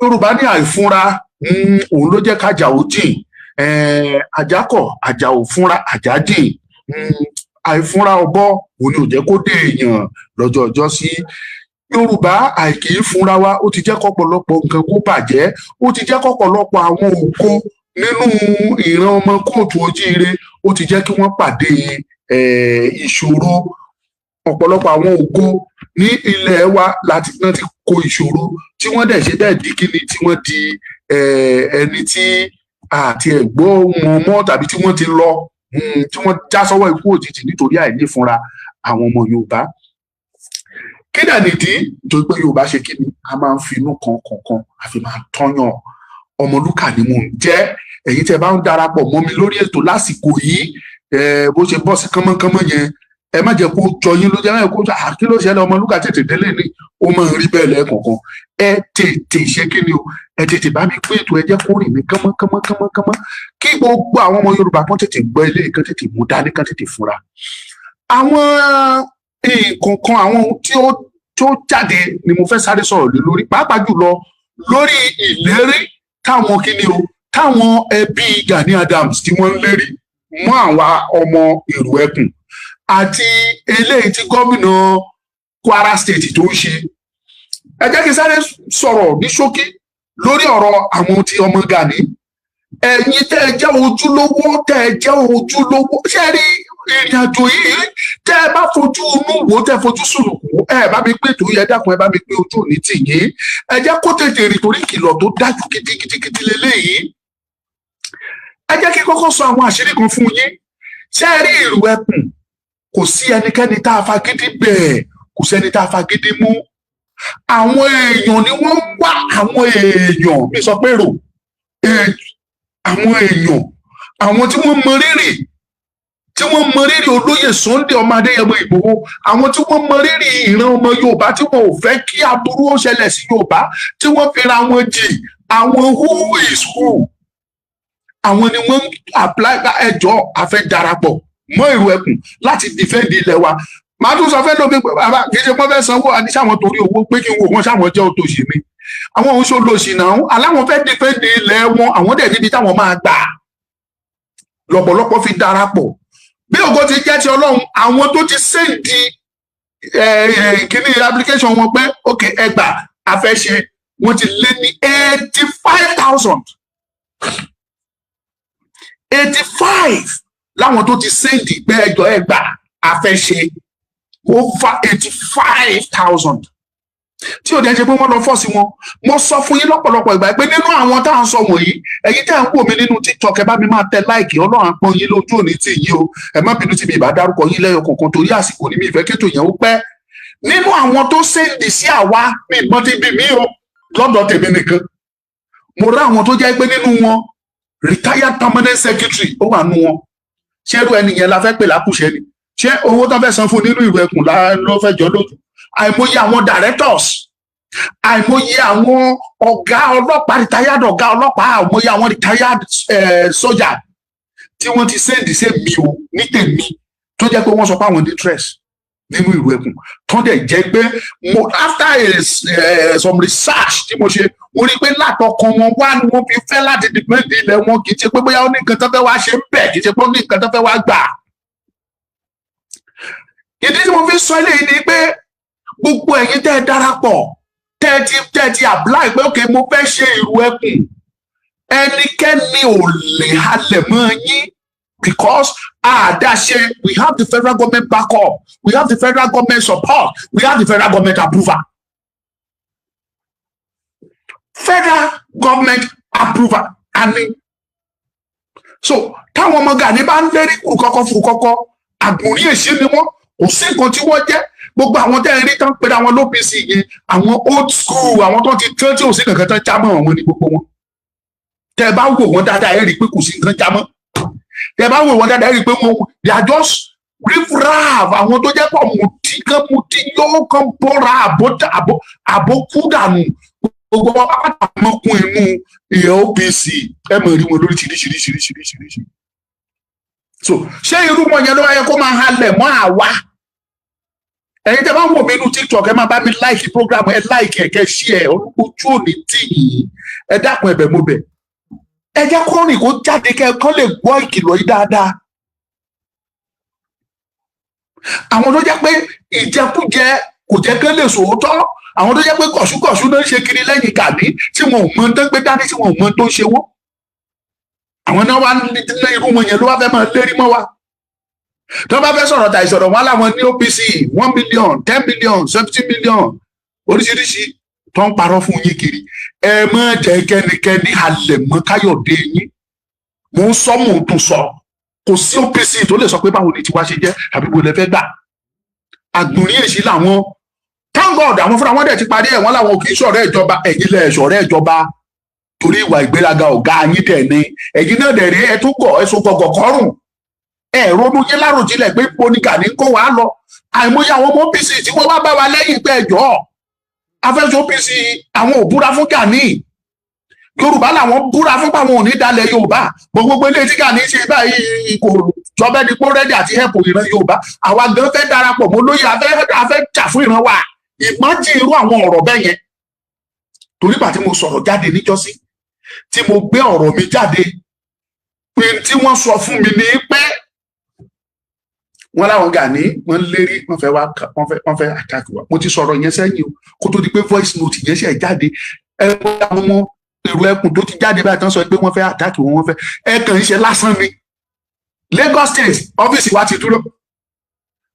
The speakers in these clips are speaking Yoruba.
Yorùbá ní àìfúnra òun ló jẹ́ kájà ó jìn, àjákọ̀ àjà ò fúnra àjà jìn, àìfúnra ọ̀bọ òun ni ò jẹ́ kó dé èèyàn lọ́jọ́ ọjọ́ sí. Yorùbá àìkì í fúnra wa ó ti jẹ́ kọ́pọ̀lọpọ̀ nǹkan kó bàjẹ́, ó ti jẹ́ kọ́pọ̀lọpọ̀ àwọn ògo nínú ìran ọmọ kóòtù ojíire ó ti jẹ́ kí wọ́n pàdé ìṣòro. Ọ̀pọ̀lọpọ̀ àwọn ògo ní ilẹ̀ wa láti náà ti kó ìṣòro tí wọ́n dẹ̀ ṣe bẹ́ẹ̀ di kíni tí wọ́n di ẹni tí àti ẹ̀gbọ́ wọn mọ́ tàbí tí wọ́n ti lọ tí wọ́n já sọ́wọ́ ikú òjijì nítorí àìnífúnra àwọn ọmọ Yorùbá. Kí dà nìdí nítorí pé Yorùbá ṣe kí ni a máa ń finú kan kọ̀ọ̀kan àfi máa ń tọ́yàn. Ọmọlúkà ni mò ń jẹ́, ẹ̀yin tẹ́ bá ń darapọ̀ mọ́ mi lórí ètò lásìkò yìí bó ṣe bọ́ sí kánmọ́kánmọ́ yẹn ẹ má jẹ́ kó jọ yín ló jẹ́ ẹ kó kí ló ṣẹlẹ̀ Ọmọlúkà tètè délé ni ó máa ń rí bẹ́ẹ̀ lẹ́ẹ̀kọ̀ọ̀kan. Ẹ tètè ṣe kí ni o, ẹ tètè bá mi pín ètò, ẹ jẹ́ kó rìn mí kánmọ́kánmọ́ kí gbogbo àwọn ọmọ Yorùbá kan tètè gbọ́ ilé kan tètè mú dání kan tètè fura. Àwọn nǹkan kan àwọn tí ó jáde ni mo fẹ́ sáré sọ̀rọ̀ lé lórí, pàápàá jùlọ lórí ìlérí táwọn kí ni o táwọn ẹbí Gani Adams tí wọ́n ń lérí mọ́ àwa ọmọ Ìrù Ẹkùn àti eléyìí tí gómìnà Kwara State tó ń ṣe. Ẹ jẹ́ kí n sáré sọ̀rọ̀ ní ṣókí lórí ọ̀rọ̀ àwọn tí ọmọ Gani. Ẹ̀yin tẹ́ ẹ jẹ́ ojúlówó ṣé rí ìrìn àjò yìí tẹ́ ẹ bá fojú inú wò tẹ́ ẹ fojú sùnùkù ẹ bá mi pé tòun yẹ dákun ẹ bá mi pé ojú òní tì yín. Ẹ jẹ́ kó tètè rìn torí ìkìlọ̀ tó dájú gidigidi lélẹ́yìí. Ẹ jẹ́ kí kọ́kọ́ sọ àwọn àṣírí kan fún yín. Ṣé ẹ rí Ìrù Ẹkùn kò sí ẹnikẹ́ni tá a fagídí bẹ́ẹ̀, kò sẹ́ni tá a fagídí mú. Àwọn èèyàn ni wọ́n ń wá àwọn èèyàn bí sọ pé rò àwọn èèyàn àwọn tí wọ́n mọ rírì olóyè Sunday ọmọ Adéyẹmọ Ìgbòho, àwọn tí wọ́n mọ rírì ìran ọmọ Yorùbá tí wọn ò fẹ́ kí aburú ó ṣẹlẹ̀ sí Yorùbá tí wọ́n fi ra wọn jì àwọn who is who. Àwọn ni wọ́n ń apply ẹjọ́ àfẹ́ darapọ̀ mọ́ Ìrù Ẹkùn láti defend ilẹ̀ wa. Màá tún sọ fẹ́ lómi pé bàbá kì í ṣe pọ́n fẹ́ sanwó àní sáwọn torí owó pé kí n wò wọ́n sáwọn jẹ́ òtòṣì ni. Àwọn oṣù olóṣì náà aláwọn fẹ́ defend ilẹ̀ wọn àwọn dẹ̀ níbi táwọn máa gbà lọ́pọ̀lọpọ̀ fi darapọ̀. Bí ògo ti jẹ́ ti Ọlọ́run àwọn tó ti sẹ́ǹdì kíní application wọn pé ok ẹgbà afẹ́ṣe wọ́n ti lé ní 85,000 85 láwọn tó ti sẹ́ǹdì pé ẹjọ́ ẹgbà afẹ́ṣe over 85,000 tí ò dẹ́ ṣe pé wọ́n lọ fọ́ sí wọn. Mo sọ fún yín lọ́pọ̀lọpọ̀ ìgbà pé nínú àwọn tá à ń sọ wọ̀nyí ẹ̀yin tẹ́ ń wò mí nínú TikTok ẹ bá mi máa tẹ láìkì Ọlọ́run á pọ́n yín lójú òní tì yín o. Ẹ má bínú tí mi ìbá dárúkọ yín lẹ́yọ kọ̀ọ̀kan torí àsìkò ni mi ìfẹ́ kétò yẹn ó pẹ́. Nínú àwọn tó sẹ́ǹdì sí àwa mi ìbọn ti bí mi o lọ́dọ̀ tèmi nìkan. Mo rá àwọn tó jẹ́ pé nínú wọn retired permanent secretary ó wà nú wọn. Ṣé irú ẹni yẹn la fẹ́ pè lákùṣẹ́ ni? Ṣé owó tó fẹ́ san fún nínú Ìrù Ẹkùn ló fẹ́ jọ lójú? Àìmọye àwọn directors, àìmọye àwọn ọ̀gá ọlọ́pàá retired ọ̀gá ọlọ́pàá, àìmọye àwọn retired soldier tí wọ́n ti sẹ́ǹdì sí mi o ní tèmi tó jẹ́ pé wọ́n sọ pé àwọn ní interest nínú Ìrù Ẹkùn tó dẹ̀ jẹ́ pé after some research tí mo ṣe mo rí pé látọkàn wọn wá ni wọ́n fi fẹ́ láti dìpẹ́ǹdì ilẹ̀ wọn kì í ṣe pé bóyá ó ní nǹkan tó fẹ́ wá ṣe ń bẹ̀ kì í ṣe pé ó ní nǹkan tó fẹ́ wá gbà. Ìdí tí mo fi sọ eléyìí ni pé gbogbo ẹ̀yin tẹ́ ẹ darapọ̀ tẹ́ ẹ ti apply pé ok mo fẹ́ ṣe Ìrù Ẹkùn ẹnikẹ́ni ò lè halẹ̀ mọ́ yín because àdáṣe we have the federal government backup, we have the federal government support, we have the federal government approval. Federal government approval àní. So táwọn ọmọ Gani bá ń lérí fùrùkọ́kọ́ àgùnrí èṣí ni wọ́n kò sí nǹkan tí wọ́n jẹ́. Gbogbo àwọn tẹ́ ẹ rí tán pé àwọn l'OPC yẹn àwọn old school àwọn tó ti tán tí ò sí kankan tán jámọ́ wọn ní gbogbo wọn. Tẹ́ ẹ bá wò wọ́n dáadáa ẹ rí i pé kò sí nǹkan jámọ́. Tẹ́ ẹ bá wò wọ́n dáadáa ẹ rí i pé wọ́n they are just riffraff àwọn tó jẹ́ pọ̀ mutí yóò kàn bọ́ra àbókú dànù. Gbogbo wọn pátá mọ́kún inú ìyẹn OPC ẹ mọ̀ rí wọn lórí ṣiríṣiríṣiríṣiríṣi. So ṣé irú wọn yẹn ló wáyé kó máa halẹ̀ mọ́ àwa ẹ̀yin tẹ́ bá wò mí nínú TikTok ẹ máa bá mi like program ẹ like ẹ kẹ́ share ojú òní tì yín ẹ dákun ẹ̀bẹ̀ mo bẹ̀ ẹ jẹ́ kó rìn kó jáde kọ́ lè gbọ́ ìkìlọ̀ yìí dáadáa. àwọn tó jẹ́ pé ìjẹkújẹ kò jẹ́ kán lè sòótọ́, àwọn tó jẹ́ pé kọ̀ṣúkọ̀ṣú ló ń ṣe kiri lẹ́yìn Gani tí wọn ò mọ tó ń gbé dání tí wọn ò mọ tó ń ṣe wọ́n, àwọn náà wá lé irú wọn yẹn ló wá fẹ́ máa lérí mọ́ wa. tó bá fẹ́ sọ̀rọ̀ tà ìsọ̀rọ̀ wọn láwọn ní OPC 1 million 10 million 70 million oríṣiríṣi tó ń parọ́ fún yín kiri. ẹ má jẹ́ kẹ́nikẹ́ni halẹ̀ mọ́ Káyọ̀dé yín, mò ń sọ mò ń tún sọ, kò sí OPC tó lè sọ pé báwo ni tiwa ṣe jẹ́ àbí wo lẹ fẹ́ gbà. àgbọ̀nrín èsì làwọn thank God àwọn fúnra wọn dẹ̀ ti parí ẹ̀ wọ́n làwọn kì í ṣọ̀rẹ́ ìjọba, ẹ̀yin lẹ̀ ṣọ̀rẹ́ ìjọba torí ìwà ìgbéraga ọ̀gá yín dẹ̀ ni. ẹ̀yin náà dẹ̀ rí ẹ tún gọ̀ ẹ so gọ̀gọ̀ kọ́rùn ẹ ronú yín láròjinlẹ̀ pé ipò ní Gani kó wàá lọ. àìmọye àwọn ọmọ OPC tí wọ́n wá bá wa lẹ́yìn pé ẹjọ́ afẹ́sọ OPC àwọn ò búra fún Gani, Yorùbá làwọn búra fún pàwọn ò ní dalẹ̀ Yorùbá. gbogbo ilé tí Gani ṣe báyìí kò jọbẹ́ ní pọ́rẹ́dì àti hẹ́pù ìran Yorùbá. àwa gan fẹ́ darapọ̀ mọ́ lóye afẹ́ jà fún ìran wa. ìmọ̀jì irú àwọn ọ̀rọ̀ bẹ́ẹ̀ yẹn torí bá tí mo sọ̀rọ̀ jáde níjọ́sí tí mo gbé ọ̀rọ̀ mi jáde pé tí wọ́n sọ fún mi ní pé wọ́n láwọn Gani wọ́n lérí wọ́n fẹ́ attack wa. mo ti sọ̀rọ̀ yẹn sẹ́yìn o kó tó di pé voice note yẹn ṣe jáde. ẹ wọ́n àwọn ọmọ èrò ẹkùn tó ti jáde báyìí tán sọ pé wọ́n fẹ́ attack wọn, wọ́n fẹ́ ẹ kàn ń ṣe lásán ni. Lagos state ọ́fíìsì wa ti dúró,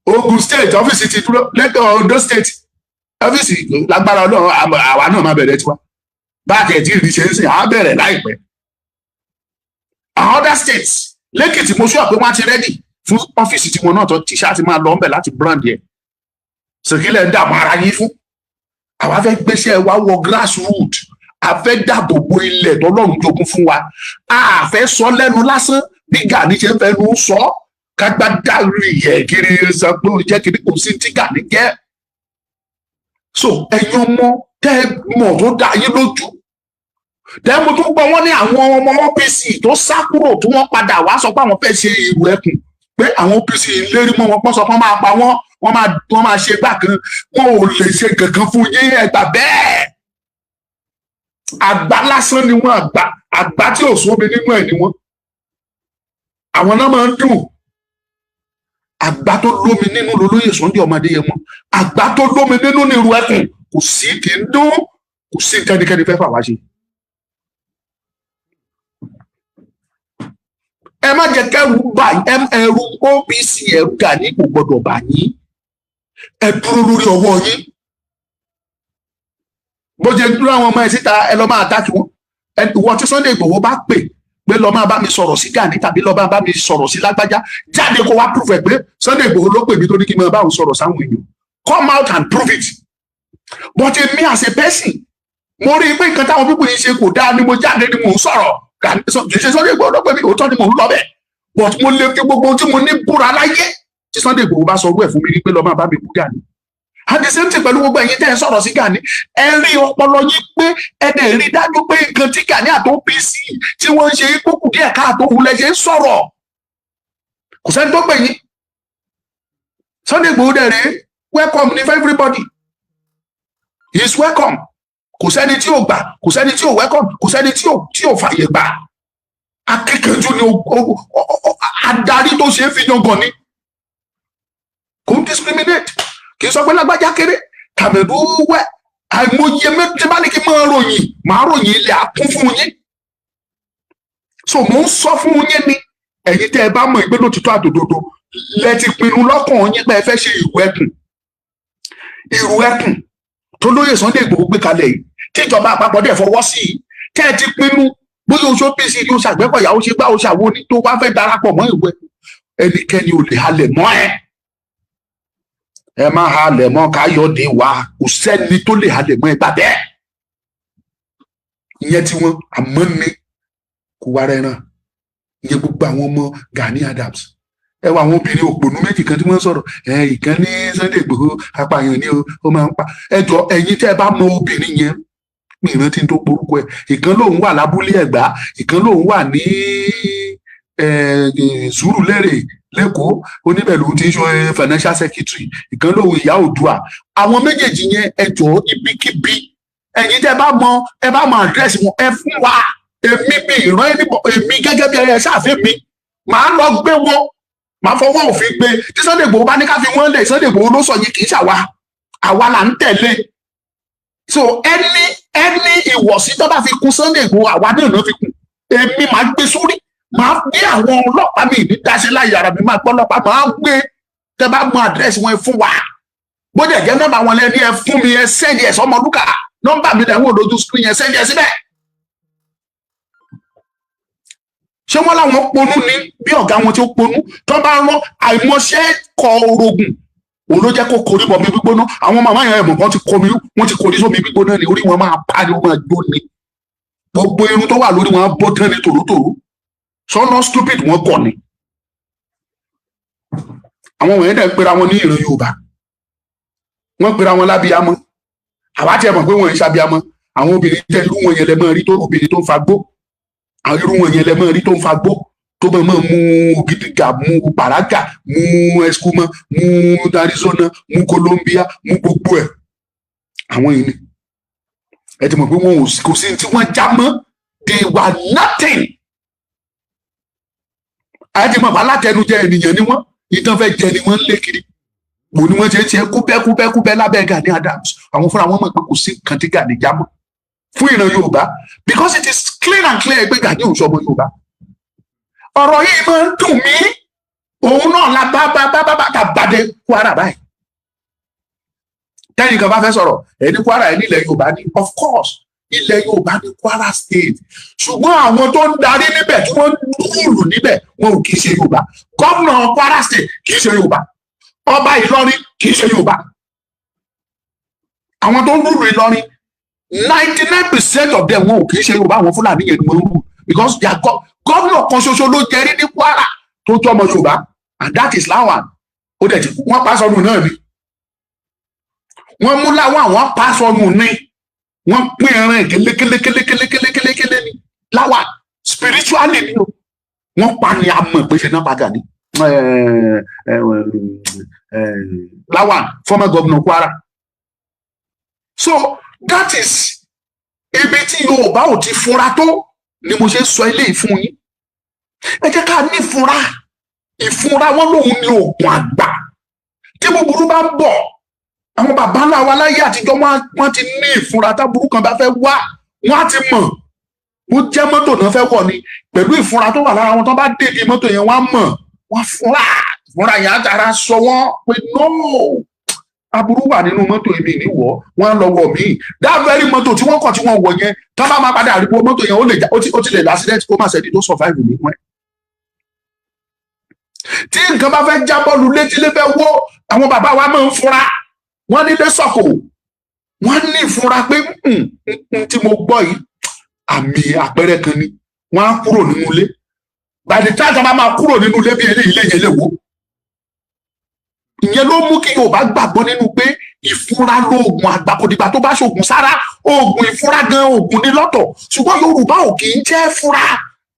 Ogun state ọ́fíìsì ti dúró, Ondo state ọ́fíìsì lágbára Ọlọ́run àwa náà máa bẹ̀rẹ̀ tiwa báàkì ẹ̀tí ìrìn ṣe ń sìn á bẹ̀rẹ̀ láìpẹ́. àwọn other states lẹ́kìtì mo sọ pé wọ́n ti rẹ́dì fún ọ́fíìsì tiwọn náà tó ti ṣáà ti máa lọ ọ́nbẹ̀ láti brand yẹn. sèkílẹ̀ ń dààmú ara yín fún. àwa fẹ́ gbéṣẹ́ wa wọ grassroot, a fẹ́ dáàbò bo ilẹ̀ tọ́lọ́run jogún fún wa. a fẹ́ sọ lẹ́nu lásán bí Gani ṣe ń fẹnu sọ kágbá dárì yẹ kiri sọ pé ó jẹ́ kiri kò sí tí Gani jẹ́. so ẹ̀yin ọmọ tẹ́ mọ̀ tó dá yín lójú. tẹ́ mo tún gbọ́ wọ́n ní àwọn ọmọ OPC tó sá kúrò tí wọ́n padà wá sọ pé àwọn fẹ́ ṣe ìrù ẹkùn pé àwọn OPC lérí mọ́ wọn pọ́n sọ pé wọ́n máa pa wọ́n máa ṣe gbà kan wọn ò lè ṣe kankan fún yín ẹgbà bẹ́ẹ̀. àgbà lásán ni wọ́n àgbà tí ò sómi nínú ẹ̀ ni wọ́n. àwọn náà máa ń dùn. àgbà tó lómi nínú lolóyè Sunday ọmọ Adéyẹmọ, àgbà tó lómi nínú ní irú ẹkùn kò sí kì í dún, kò sí kẹ́nikẹ́ni fẹ́ fà wá ṣe. ẹ má jẹ́ kẹ́rù bà ẹrù OPC ẹrù Gani kò gbọdọ̀ bà yín. ẹ dúró lórí ọwọ́ yín. bó ṣe dúró àwọn ọmọ ẹ síta ẹ lọ máa attack wọn. ìwọ tí Sunday Igboho bá pè pé lọ máa bá mi sọ̀rọ̀ sí Gani tàbí lọ máa bá mi sọ̀rọ̀ sí lágbájá, jáde kó wá prove ẹ pé Sunday Igboho ló pè mí tó ní kí n máa bá òun sọ̀rọ̀ sáwọn èèyàn. come out and prove it. but me as a person mo rí i pé nǹkan táwọn pípọ̀ yìí ṣe kò dáa ni mo jáde ni mò ń sọ̀rọ̀. kì í ṣe Sunday Igboho ló pè mí, òótọ́ ni mò ń lọ bẹ́ẹ̀. but mo lè fi gbogbo tí mo ní búra láyé tí Sunday Igboho bá sọ ọgbẹ́ fún mi pé lọ máa bá mi bú Gani. at the same time pẹ̀lú gbogbo ẹ̀yin tẹ́ ẹ sọ̀rọ̀ sí Gani ẹ rí ọpọlọ yín pé ẹ dẹ̀ rí dájú pé nǹkan tí Gani àti OPC tí wọ́n ń ṣe kókù díẹ̀ káàtó wulẹ̀ ṣe ń sọ̀rọ̀ kò sẹ́ni tó pè yín. Sunday Igboho dẹ̀ rí welcome ní for everybody, he is welcome. kò sẹ́ni tí ò gbà, kò sẹ́ni tí ò welcome, kò sẹ́ni tí ò fàyè gbà. akíkanjú ni adarí tó ṣe é fi yangàn ni, kò ń discriminate. kì í sọ pé lágbájá kéré tàbẹ̀dú wẹ̀ àìmọye méjì bá ní kí n máa ròyìn ilẹ̀ àkún fún yín. so mò ń sọ fún yín ni ẹ̀yin tẹ́ ẹ bá mọ̀ ìgbé lótìtọ́ àtòdodo lẹ ti pinnu lọ́kàn yín pé ẹ fẹ́ ṣe ìrù ẹkùn tó lóyè Sunday Igboho gbé kalẹ̀ yìí tí ìjọba àpapọ̀ dẹ̀ fọwọ́ sí i tẹ́ ẹ ti pinnu bóyá oṣù OPC ni oṣù Àgbẹ̀kọ̀yà ó ṣe gbá oṣù àwọn oní tó wá fẹ́ darapọ̀ mọ́ ìwé ẹnikẹ́ni ò lè halẹ̀ mọ́ ẹ má halẹ̀ mọ́ Káyọ̀dé wa, kò sẹ́ni tó lè halẹ̀ mọ́ ẹ gbà bẹ́ẹ̀. ìyẹn tí wọ́n àmọ́ ní kò wá rẹ̀ náà ìyẹn gbogbo àwọn ọmọ Gani Adams. ẹ wọ àwọn obìnrin òpònú méjì kan tí wọ́n sọ̀rọ̀ ìkan ní Sunday Igboho apààyàn ni ó máa ń pa. ẹ jọ ẹ̀yin tẹ́ ẹ bá mọ obìnrin yẹn mi ìrántí tó porúkọ ẹ, ìkan lòun wà lábúlé Ẹ̀gbá, ìkan lòun wà ní Sùúrùlérè lẹ́kọ̀ọ́ oníbẹ̀ lòun ti ń ṣe financial secretary ìkan lòun ìyá Oòduà àwọn méjèèjì yẹn ẹ jọ̀ọ́ ibikíbi ẹ̀yin tẹ́ bá mọ àdírẹ́sì wọn ẹ fún wa èmi bí ìran èmi gẹ́gẹ́ bí ẹ ṣáàfin mi màá lọ gbé wọn màá fọwọ́ òfin gbé tí Sunday Igboho bá ní ká fi wọ́n lẹ̀ Sunday Igboho ló sọ yìí kì í ṣàwa àwa là ń tẹ̀lé so ẹni ìwọ̀sí tó bá fi kún Sunday Igboho àwa náà ló fi kún èmi máa gbé sórí máa gbé àwọn ọlọ́pàá mi ní dáṣẹ́ láyé ara mi máa gbọ́ ọlọ́pàá máa gbé tẹ́ bá mọ àdírẹ́sì wọn fún wa bó dẹ̀ jẹ́ nọ́mbà wọn lẹ́ni ẹ fún mi ẹ sẹ́ni ẹ̀ sọmọlúkà nọ́mbà mi lẹ́wọ̀n lójú screen yẹn sẹ́ni ẹ̀ síbẹ̀. ṣé wọ́n láwọn ponú ní bí ọ̀gá wọn tí ó ponú tó bá rán àìmọṣẹ́ kọ orogún òun ló jẹ́ kó korí bọ̀ mi gbígbóná àwọn màmá yẹn ẹ̀mọ̀ kan ti komi wọ́n ti korí sómi gbígbóná ni orí wọn máa pariwo máa gbó ni gbogbo irun tó wà lórí wọn bó tán ni tòrótòró sọ́nà stupid wọn kọ̀ ni àwọn wọ̀nyẹn dẹ̀ ń pera wọn ní ìran Yorùbá wọ́n pera wọn lábíyamọ àwa tí ẹ mọ̀ pé wọ́n ń ṣàbíyamọ àwọn obìnrin tẹ irú wọn yẹn lẹ mọ́ rí tó obìnrin tó ń fa gbó àwọn irú wọn yẹn lẹ mọ́ rí tó ń fa gbó tó bá mọ́ mú gidiga mú paraga mú Escuma mú Arizona mú Colombia mú gbogbo ẹ̀ àwọn yìí ni ẹ ti mọ̀ pé wọn kò sí tí wọ́n já mọ́ they were nothing ẹ ti mọ̀ pé alátẹnujẹ ènìyàn ni wọ́n ìtàn fẹ́ jẹ ni wọ́n ń lé kiri mo ní wọ́n ṣe kúbẹ́kúbẹ́ lábẹ́ Gani Adams àwọn fúnra wọn mọ̀ pé kò sí nǹkan tí Gani já mọ́ fún ìran Yorùbá because it is clear and clear pé Gani ò sọmọ Yorùbá ọ̀rọ̀ yìí máa ń dùn mí òun náà la bá tàbádé Kwara báyìí tẹ́yìn kan bá fẹ́ sọ̀rọ̀ ẹni Kwara ẹni ilẹ̀ Yorùbá ni of course ilẹ̀ Yorùbá ni Kwara state ṣùgbọ́n àwọn tó ń darí níbẹ̀ tí wọ́n ń rúùlù níbẹ̀ wọn ò kì í ṣe Yorùbá gómìnà Kwara state kì í ṣe Yorùbá ọba Ìlọrin kì í ṣe Yorùbá àwọn tó ń rúùlù Ìlọrin 99% of them wọn ò kì í ṣe Yorùbá àwọn Fúlàní yẹn ni wọ́n ń rúùlù because their gómìnà kan ṣoṣo ló jẹ́rí ní Kwara tó jẹ́ ọmọ Yorùbá and that is Lawan ó dẹ̀ ti wọ́n pa sọnù náà ni wọ́n mú Lawan àwọn pa sọnù ní wọ́n pín ẹran kélékélékélékélékélékélékélé ní Lawan spiritually ni o wọ́n pa ni a mọ̀ pé ṣe náà padà ní Lawan former governor Kwara so that is ibi tí Yorùbá ò ti fúnra tó ni mo ṣe sọ eléyìí fún yín ẹ jẹ́ ká ní ìfúnra wọn lòun ní oògùn àgbà tí búburú bá ń bọ̀ àwọn bàbá ńlá wa láyé àtijọ́ wọ́n ti ní ìfúnra táburú kan bá fẹ́ wá wọ́n á ti mọ̀ bó jẹ́ mọ́tò náà fẹ́ wọ̀ ni pẹ̀lú ìfúnra tó wà lára wọn tó bá dèdè mọ́tò yẹn wọ́n á mọ̀ wọ́n fúnra yẹn á tara sọ wọ́n pé no aburú wà nínú mọ́tò èmi níwọ̀ wọ́n lọ wọ̀ mí that very mọ́tò tí wọ́n kọ̀ tí wọ́n wọ̀ yẹn tó bá máa padà àríwó mọ́tò yẹn ó ti lè l'accident kó má ṣẹ́ni tó survive nínú ẹ̀. tí nǹkan bá fẹ́ jábọ́ lu létí lé fẹ́ wó àwọn bàbá wa máa ń fura wọ́n nílé sọ̀kò wọ́n ní ìfura pé tí mo gbọ́ yìí àmì àpẹẹrẹ kan ni wọ́n á kúrò nínú ilé by the time wọ́n máa kúrò nínú ilé bí eléyìí lẹ́yìn lè wó. ìyẹn ló mú kí Yorùbá gbàgbọ́ nínú pé ìfúnra lóògùn àgbà kò dìgbà tó bá ṣoògùn sára oògùn ìfúnra gan oògùn ní lọ́tọ̀ ṣùgbọ́n Yorùbá ò kì í jẹ́ fúra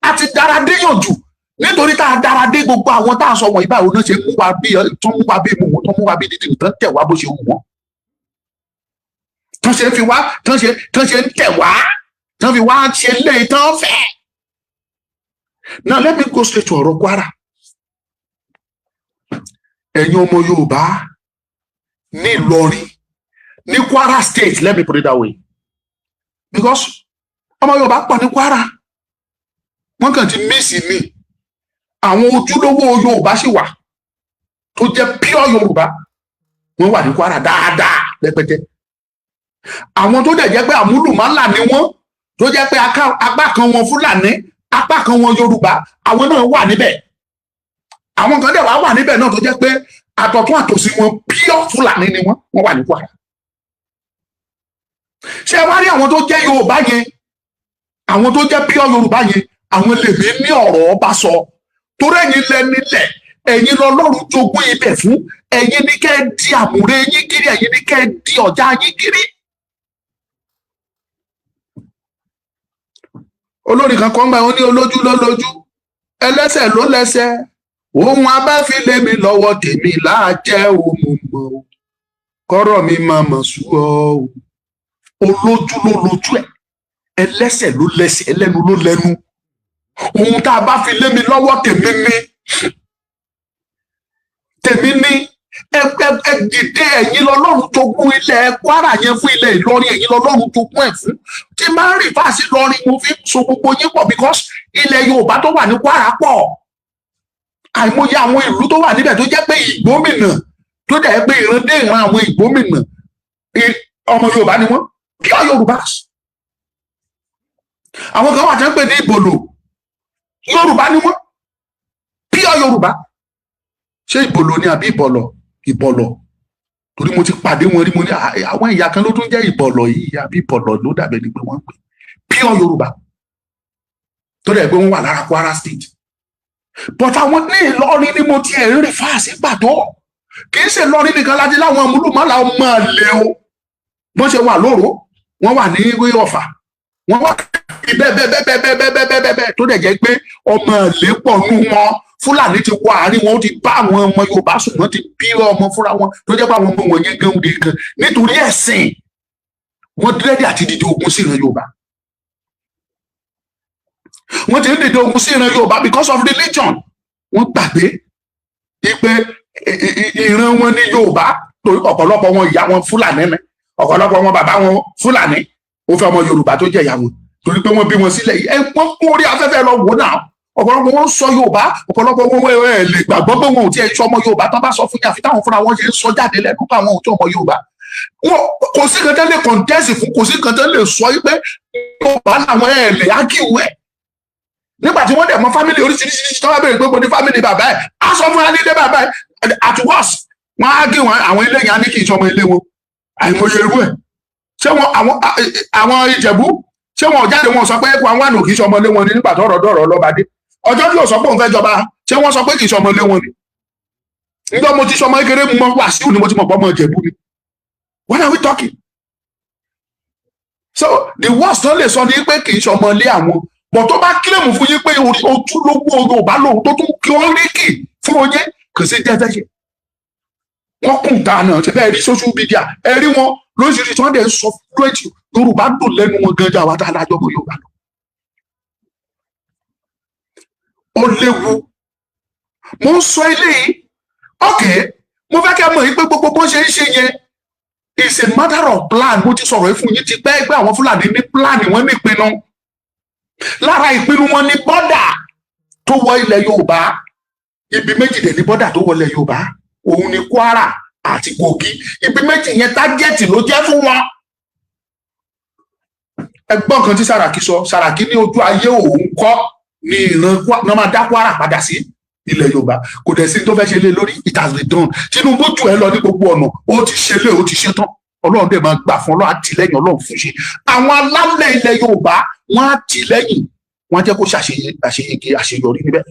àti dáradé yànjú nítorí tá a dáradé gbogbo àwọn tá a sọ wọ̀nyí báwo náà ṣe mú wa bí tó mú wa bí mú wọn tó mú wa bí dídì tán tẹ̀ wá bó ṣe wù wọ́n tán ṣe fi wá tán ṣe ń tẹ̀ wá tán fi wá ṣe lé tán fẹ́. Now let me go straight to ọ̀rọ̀ Kwara. Ẹ̀yin ọmọ Yorùbá ní Ìlọrin ní Kwara state, let me put it that way, because ọmọ Yorùbá pọ̀ ní Kwara wọ́n kàn ti mísì ní àwọn ojúlówó Yorùbá sì wà tó jẹ́ pure Yorùbá wọ́n wà ní Kwara dáadáa rẹpẹtẹ. Àwọn tó dẹ̀ jẹ́ pé àmúlùmálà ni wọ́n tó jẹ́ pé apá kan wọn Fúlàní apá kan wọn Yorùbá àwọn náà wà níbẹ̀. Àwọn kan dẹ̀ wà níbẹ̀ náà tó jẹ́ pé àtọ̀tún àtòsí wọn pure Fúlàní ni wọ́n wà ní Kwara. Ṣé wá rí àwọn tó jẹ́ Yorùbá yẹn àwọn tó jẹ́ pure Yorùbá yẹn àwọn lèmi ní ọ̀rọ̀ ọba sọ torí ẹ̀yin lẹ́nilẹ̀ ẹ̀yin lọ́lọ́run jogún ibẹ̀ fún ẹ̀yin ní kẹ́ ẹ di àmúre yín kiri ẹ̀yin ní kẹ́ ẹ di ọ̀já yín kiri. Olórin kan kọ́ ń gbà wọ́n ní olójú ló lójú ẹlẹ́sẹ̀ ló lẹ́sẹ̀ ohun abáfilé mi lọ́wọ́ tèmi láàjẹ́ òmùmọ̀ o kọ́rọ̀ mi máa mọ̀ sú ọ o. Olójú ló lójú ẹ̀, ẹlẹ́sẹ̀ ló lẹ́sẹ̀, ẹlẹ́nu ló lẹ́nu. Ohun tá a bá fi lé mi lọ́wọ́ tèmi ni ẹ dìde, ẹ̀yin lọ́lọ́run jogún ilẹ̀ Kwara yẹn fún ilẹ̀ Ìlọrin, ẹ̀yin lọ́lọ́run jogún ẹ̀ fún. Tí máa ń rìn fáṣí lọrin mo fi so gbogbo yín pọ̀ because ilẹ̀ Yorùbá tó wà ní Kwara pọ̀. Àìmọye àwọn ìlú tó wà níbẹ̀ tó jẹ́ pé ìgbómìnà tó dẹ̀ pé ìran dé ìran àwọn ìgbómìnà ọmọ Yorùbá ni wọ́n, pure Yorùbá. Àwọn kan wà tí wọ́n pè ní ìbòlò, Yorùbá ni wọ́n, pure Yorùbá. Ṣé ìbòlò ni àbí ìbọ̀lọ̀? Torí mo ti pàdé wọn rí, mo ní àwọn ìyá kan ló tún jẹ́ ìbọ̀lọ̀ yìí àbí ìbọ̀lọ̀ ló dàbẹ̀ ni pé wọ́n pè pure Yorùbá tó dẹ̀ pé wọ́n wà lára Kwara State. But àwọn ní Ìlọrin ni mo ti ẹ̀ rí fáàsì pàtó, kì í ṣe Ìlọrin nìkan láti láwọn amúlùmọ́lá ọmọ àlè o. Wọ́n ṣe wà lóru, wọ́n wà ní Ọ̀fà, wọ́n wà bẹ́ẹ̀ tó dẹ̀ jẹ́ pé ọmọ àlè pọ̀ nú wọn. Fúlàní ti wọ àárín wọn, ó ti bá àwọn ọmọ Yorùbá sùn, wọ́n ti bí ọmọ fúnra wọn tó jẹ́ pé àwọn ọmọ wọn yẹn gan òde kan nítorí ẹ̀sìn wọ́n dírẹ́dì àti dìde ogun sí ìran Yorùbá. Wọ́n ti ń dìde ogun sí ìran Yorùbá because of religion. Wọ́n gbàgbé pé ìran wọn ní Yorùbá, torí ọ̀pọ̀lọpọ̀ wọn ìyá wọn Fúlàní ni, ọ̀pọ̀lọpọ̀ wọn bàbá wọn Fúlàní, ó fẹ́ ọmọ Yorùbá tó jẹ́ ìyá wọn torí pé wọ́n bí wọn sílẹ̀ yìí. Wọ́n kún orí afẹ́fẹ́ lọ wò náà. Ọ̀pọ̀lọpọ̀ wọn sọ Yorùbá, ọ̀pọ̀lọpọ̀ wọn lè gbàgbọ́ pé wọn ò tiẹ̀ sọ ọmọ Yorùbá tán bá sọ fún yín àfi táwọn fúnra wọn ṣe ń sọ jáde lẹ́nu pé àwọn ò tí ọmọ Yorùbá. Wọn kò sí kan tẹ́ lè kọ̀ǹtẹ́sì fún, kò sí kan tẹ́ lè sọ pé Yorùbá làwọn lè ákìwù ẹ̀. Nígbà tí wọ́n dẹ̀ mọ fámìlì oríṣiríṣi tó wá bẹ̀rẹ̀ pé kò ní fámìlì bàbá ẹ̀, á sọ fún alílé bàbá ẹ̀ at worst wọ́n á gé wọn àwọn ilé yẹn á ní kì í sọmọ ilé wọn. Àìmọye irú ẹ̀. Ṣé àwọn Ìjẹ̀bú ṣé wọn jáde wọn sọ pé wọn wà nù kì í sọmọ ilé wọn ní nígbà tọ́rọ̀ dọ̀rọ̀ lọ́bàdé? Ọjọ́ tí yóò sọ pé òun fẹ́ jọba, ṣé wọ́n sọ pé kì í sọmọ ilé wọn ni? Nígbà mo ti sọmọ kékeré mu mọ Wàsíù ni mo ti mọ̀ pọ̀ ọmọ Ìjẹ̀bú ni. What are we talking? So the worst tó lè sọ ni pé kì í sọmọ ilé àwọn, bọ̀ tó bá kílèmù fún yín pé ojúlówó Yorùbá lòun tó tún kí wọ́n ríkì fún oyé kò sí jẹ́fẹ́ ṣe. Wọ́n kùn ta náà ṣe bẹ́ẹ̀ rí social media ẹ rí wọn lóṣìṣẹ́ tí wọ́n dẹ̀ sọ fluent Yorùbá dùn lẹ́nu wọn gan jà wá tá a lájọ́ mọ́ Yorùbá lọ. Ó léwu. Mo ń sọ eléyìí, okay, mo fẹ́ kẹ́ mọ̀ yìí pé gbogbo bó ṣe ń ṣe yẹn is a matter of plan. Mo ti sọ̀rọ̀ fún yín ti pẹ́ pé àwọn Fúlàní ní plan, wọ́n ní ìpinnu. Lára ìpinnu wọn ní bọ́dà tó wọ ilẹ̀ Yorùbá. Ibi méjì dẹ̀ ní bọ́dà tó wọ ilẹ̀ Yorùbá, òun ni Kwara àti Kogi. Ibi méjì yẹn tágẹ́ẹ̀tì ló jẹ́ fún wọn. Ẹgbọ́n kan tí Sàràkí sọ, Sàràkí ní ojú ayé òun kọ́ ní ìran náà máa dá Kwara padà sí ilẹ̀ Yorùbá. Kò dẹ̀ sí tó fẹ́ ṣe lé lórí, it has been done. Tinubu jù ẹ lọ ní gbogbo ọ̀nà, ó ti ṣe lé, ó ti ṣe tán. Ọlọ́run dẹ̀ máa gbà fún Ọlọ́run àtìlẹ́yìn Ọlọ́run fún ṣe. Àwọn alálẹ̀ ilẹ̀ Yorùbá wọ́n àtìlẹ́yìn, wọ́n jẹ́ kó ṣàṣeyege àṣeyọrí níbẹ̀.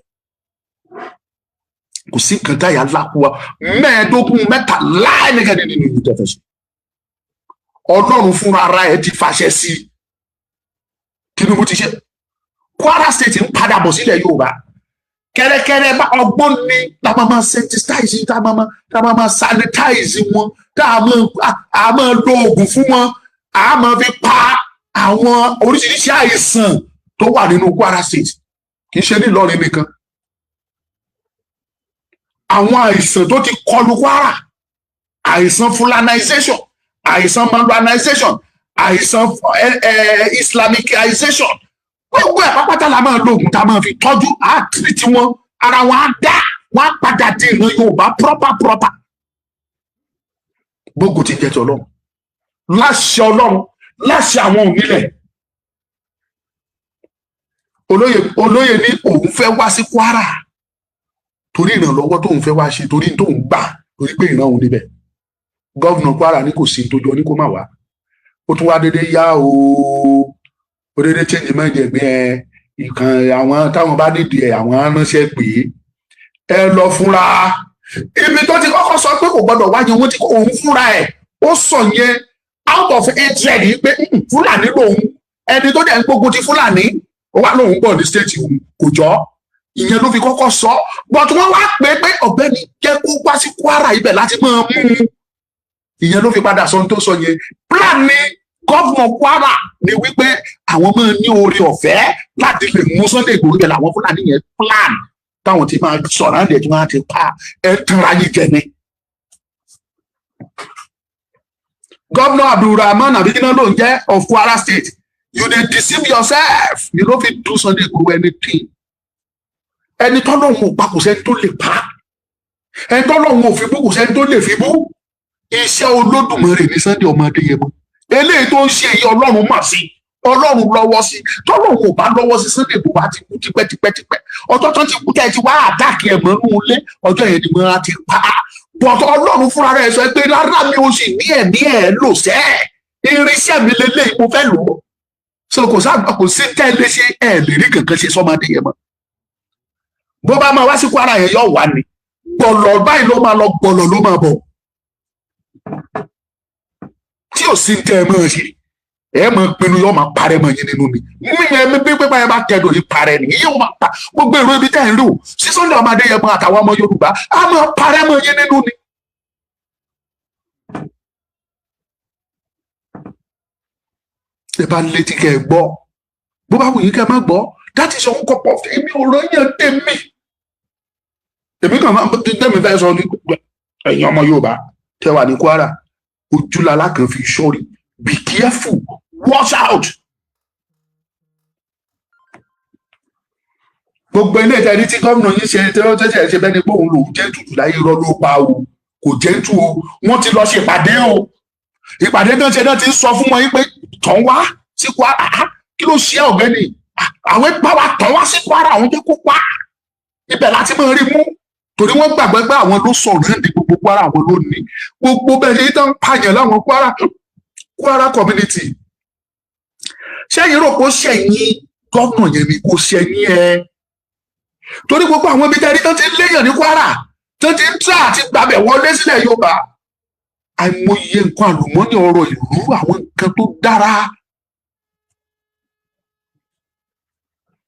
Kò sí nǹkan táyà lákùúwa 15 ẹnìkan nínú ìlú tẹ̀fẹ̀ sí. Ọlọ́run fúnra ara ẹ̀ ti fàṣẹ sí i. Tinubu ti ṣe. Kwara State ń padà bọ̀ sílẹ̀ Yorùbá. Kẹ́rẹ́kẹ́rẹ́ bá ọgbọ́n ní tá a máa sensitize, tá a máa sanitize wọn, tá a máa lo oògùn fún wọn, a máa fi pa àwọn oríṣiríṣi àìsàn tó wà nínú Kwara State. Kì í ṣe ní Ìlọrin nìkan. Àwọn àìsàn tó ti kọlù Kwara, àìsàn Fulanization, àìsàn Maluanization, àìsàn Islamicization, gbogbo ẹ̀ pápátá la máa lo oògùn tá a máa fi tọ́jú àtìrì tí wọ́n ara wọn á dá, wọ́n á padà dé ìran Yorùbá proper. Gbogbo ti jẹ́ ti Ọlọ́run, láṣẹ Ọlọ́run, láṣẹ àwọn onílẹ̀. Olóyè ní òun fẹ́ wá sí Kwara torí ìrànlọ́wọ́ tóun fẹ́ wá ṣe, torí tóun gbà, torí pé ìran òun níbẹ̀. Gọ́vnà Kwara ní kò sí tó jọ ní kó má wá. Ó tún wá dédé yá o. Ó dédé change mind ẹgbẹ́ ìkan àwọn táwọn bá nídìí ẹ̀ àwọn aránṣẹ́ pé ẹ lọ fúnra. Ibi tó ti kọ́kọ́ sọ pé kò gbọ́dọ̀ wáyé owó tí òun fúnra ẹ̀ ó sọ yẹn out of hatred pé Fúlàní lòun, ẹni tó dẹ̀ ń gbógun ti Fúlàní ó wá lóun bọ̀ ní state òun kò jọ. ìyẹn ló fi kọ́kọ́ sọ but wọ́n wá pé ọ̀gbẹ́ni jẹ́ kó wá sí Kwara ibẹ̀ láti máa mú un ìyẹn ló fi padà sọ ohun tó sọ yẹn plan ni gọ́vnà Kwara ni wípé àwọn máa ní oore ọ̀fẹ́ láti lè mú Sunday Igboho bẹ̀ làwọn Fúlàní yẹn plan táwọn ti máa sọ̀rọ̀ àǹdẹ̀ tí wọ́n ti pa ẹ̀ tanra yìí jẹ ni. Gọ́vnà Abdulrahman Abikina ló ń jẹ́ of Kwara State you dey deceive yourself you no fit do Sunday Igboho anything. Ẹni tọ́lọ́hún ò pa kò sẹ́ni tó lè pa ẹni tọ́lọ́hún ò fi bú kò sẹ́ni tó lè fi bú iṣẹ́ Olódùmarè ní Sunday ọmọ Adéyẹmọ eléyìí tó ń ṣe yìí Ọlọ́run mà sí Ọlọ́run lọ́wọ́ sí tọ́lọ́hún ò bá lọ́wọ́ sí Sunday Igboho àti kú tipẹ́tipẹ́tipẹ́ ọjọ́ tó ti kú tẹ́ ti wá àdáàkì ẹ̀mọ́ nínú ilé ọjọ́ yẹn ni wọ́n á ti pa á bọ̀tọ̀ Ọlọ́run fúnra rẹ̀ sọ pé rárá mi ò sì ní ẹ̀mí ẹ̀ lò sẹ́ irinṣẹ́ mi lélẹ́yìí mo fẹ́ lò ó so kò sí tẹ́lẹ̀ ṣe ẹ̀ lè rí kankan ṣe sọ́mọ Adéyẹmọ bó bá máa wá sí Kwara yẹn yóò wá ní gbọ̀lọ̀ báyìí ló máa lọ gbọ̀lọ̀ ló máa bọ̀ tí ò sí tẹ́ ẹ máa ṣe ẹ máa pinnu yóò máa parẹ́ mọ́ yín nínú mi míyẹn mi bí pípa yẹn bá tẹ̀dọ̀ yìí parẹ́ ni yóò máa pa gbogbo èrò ibi tẹ́ ẹ̀ ń lò sí Sunday ọmọ Adéyẹmọ àtàwọn ọmọ Yorùbá á máa parẹ́ mọ́ yín nínú ni. ẹ bá létí kẹ́ ẹ gbọ́ bó bá wù yín kẹ́ ẹ má gbọ́ that is one cup of èmi ò ròyìn tèmi èmi kàn máa tẹ́mi fẹ́ sọ ní ẹ̀yin ọmọ Yorùbá tẹ́ wà ní Kwara ojúlala kan fi sọ́ọ̀rì be careful watch out. gbogbo ilé ìtẹ́ni tí gómìnà yìí ṣe tẹ́lẹ̀ tẹ́tẹ́ ṣe bẹ́ẹ̀ ni pé òun lòún jẹ́ tutù láyé irọ́ ló pa o kò jẹ́ tu o wọ́n ti lọ ṣe ìpàdé o ìpàdé náà ṣe náà ti sọ fún wọn yín pé tàn wá sí Kwara kí ló ṣe ọ̀gbẹ́ni àwọn ẹgbẹ́ wa tàn wá sí Kwara àwọn jẹ́ kó pa ibẹ̀ láti máa rí mú torí wọ́n gbàgbé pé àwọn ló sọ̀rọ̀ náà ní gbogbo Kwara àwọn ló ní gbogbo bẹ́ẹ̀ ṣe tán pààyàn láwọn Kwara community ṣẹ́yìn rò kó ṣẹ̀yìn gómìnà yẹn ni kò ṣẹ̀yìn ẹ torí gbogbo àwọn ibi tẹ́rí tó ti léèyàn ní Kwara tó ti ń tà àti gbàbẹ̀ wọlé sílẹ̀ Yorùbá àìmọye nǹkan àlùmọ́nì ọ̀rọ̀ ìlú àwọn nǹkan tó dára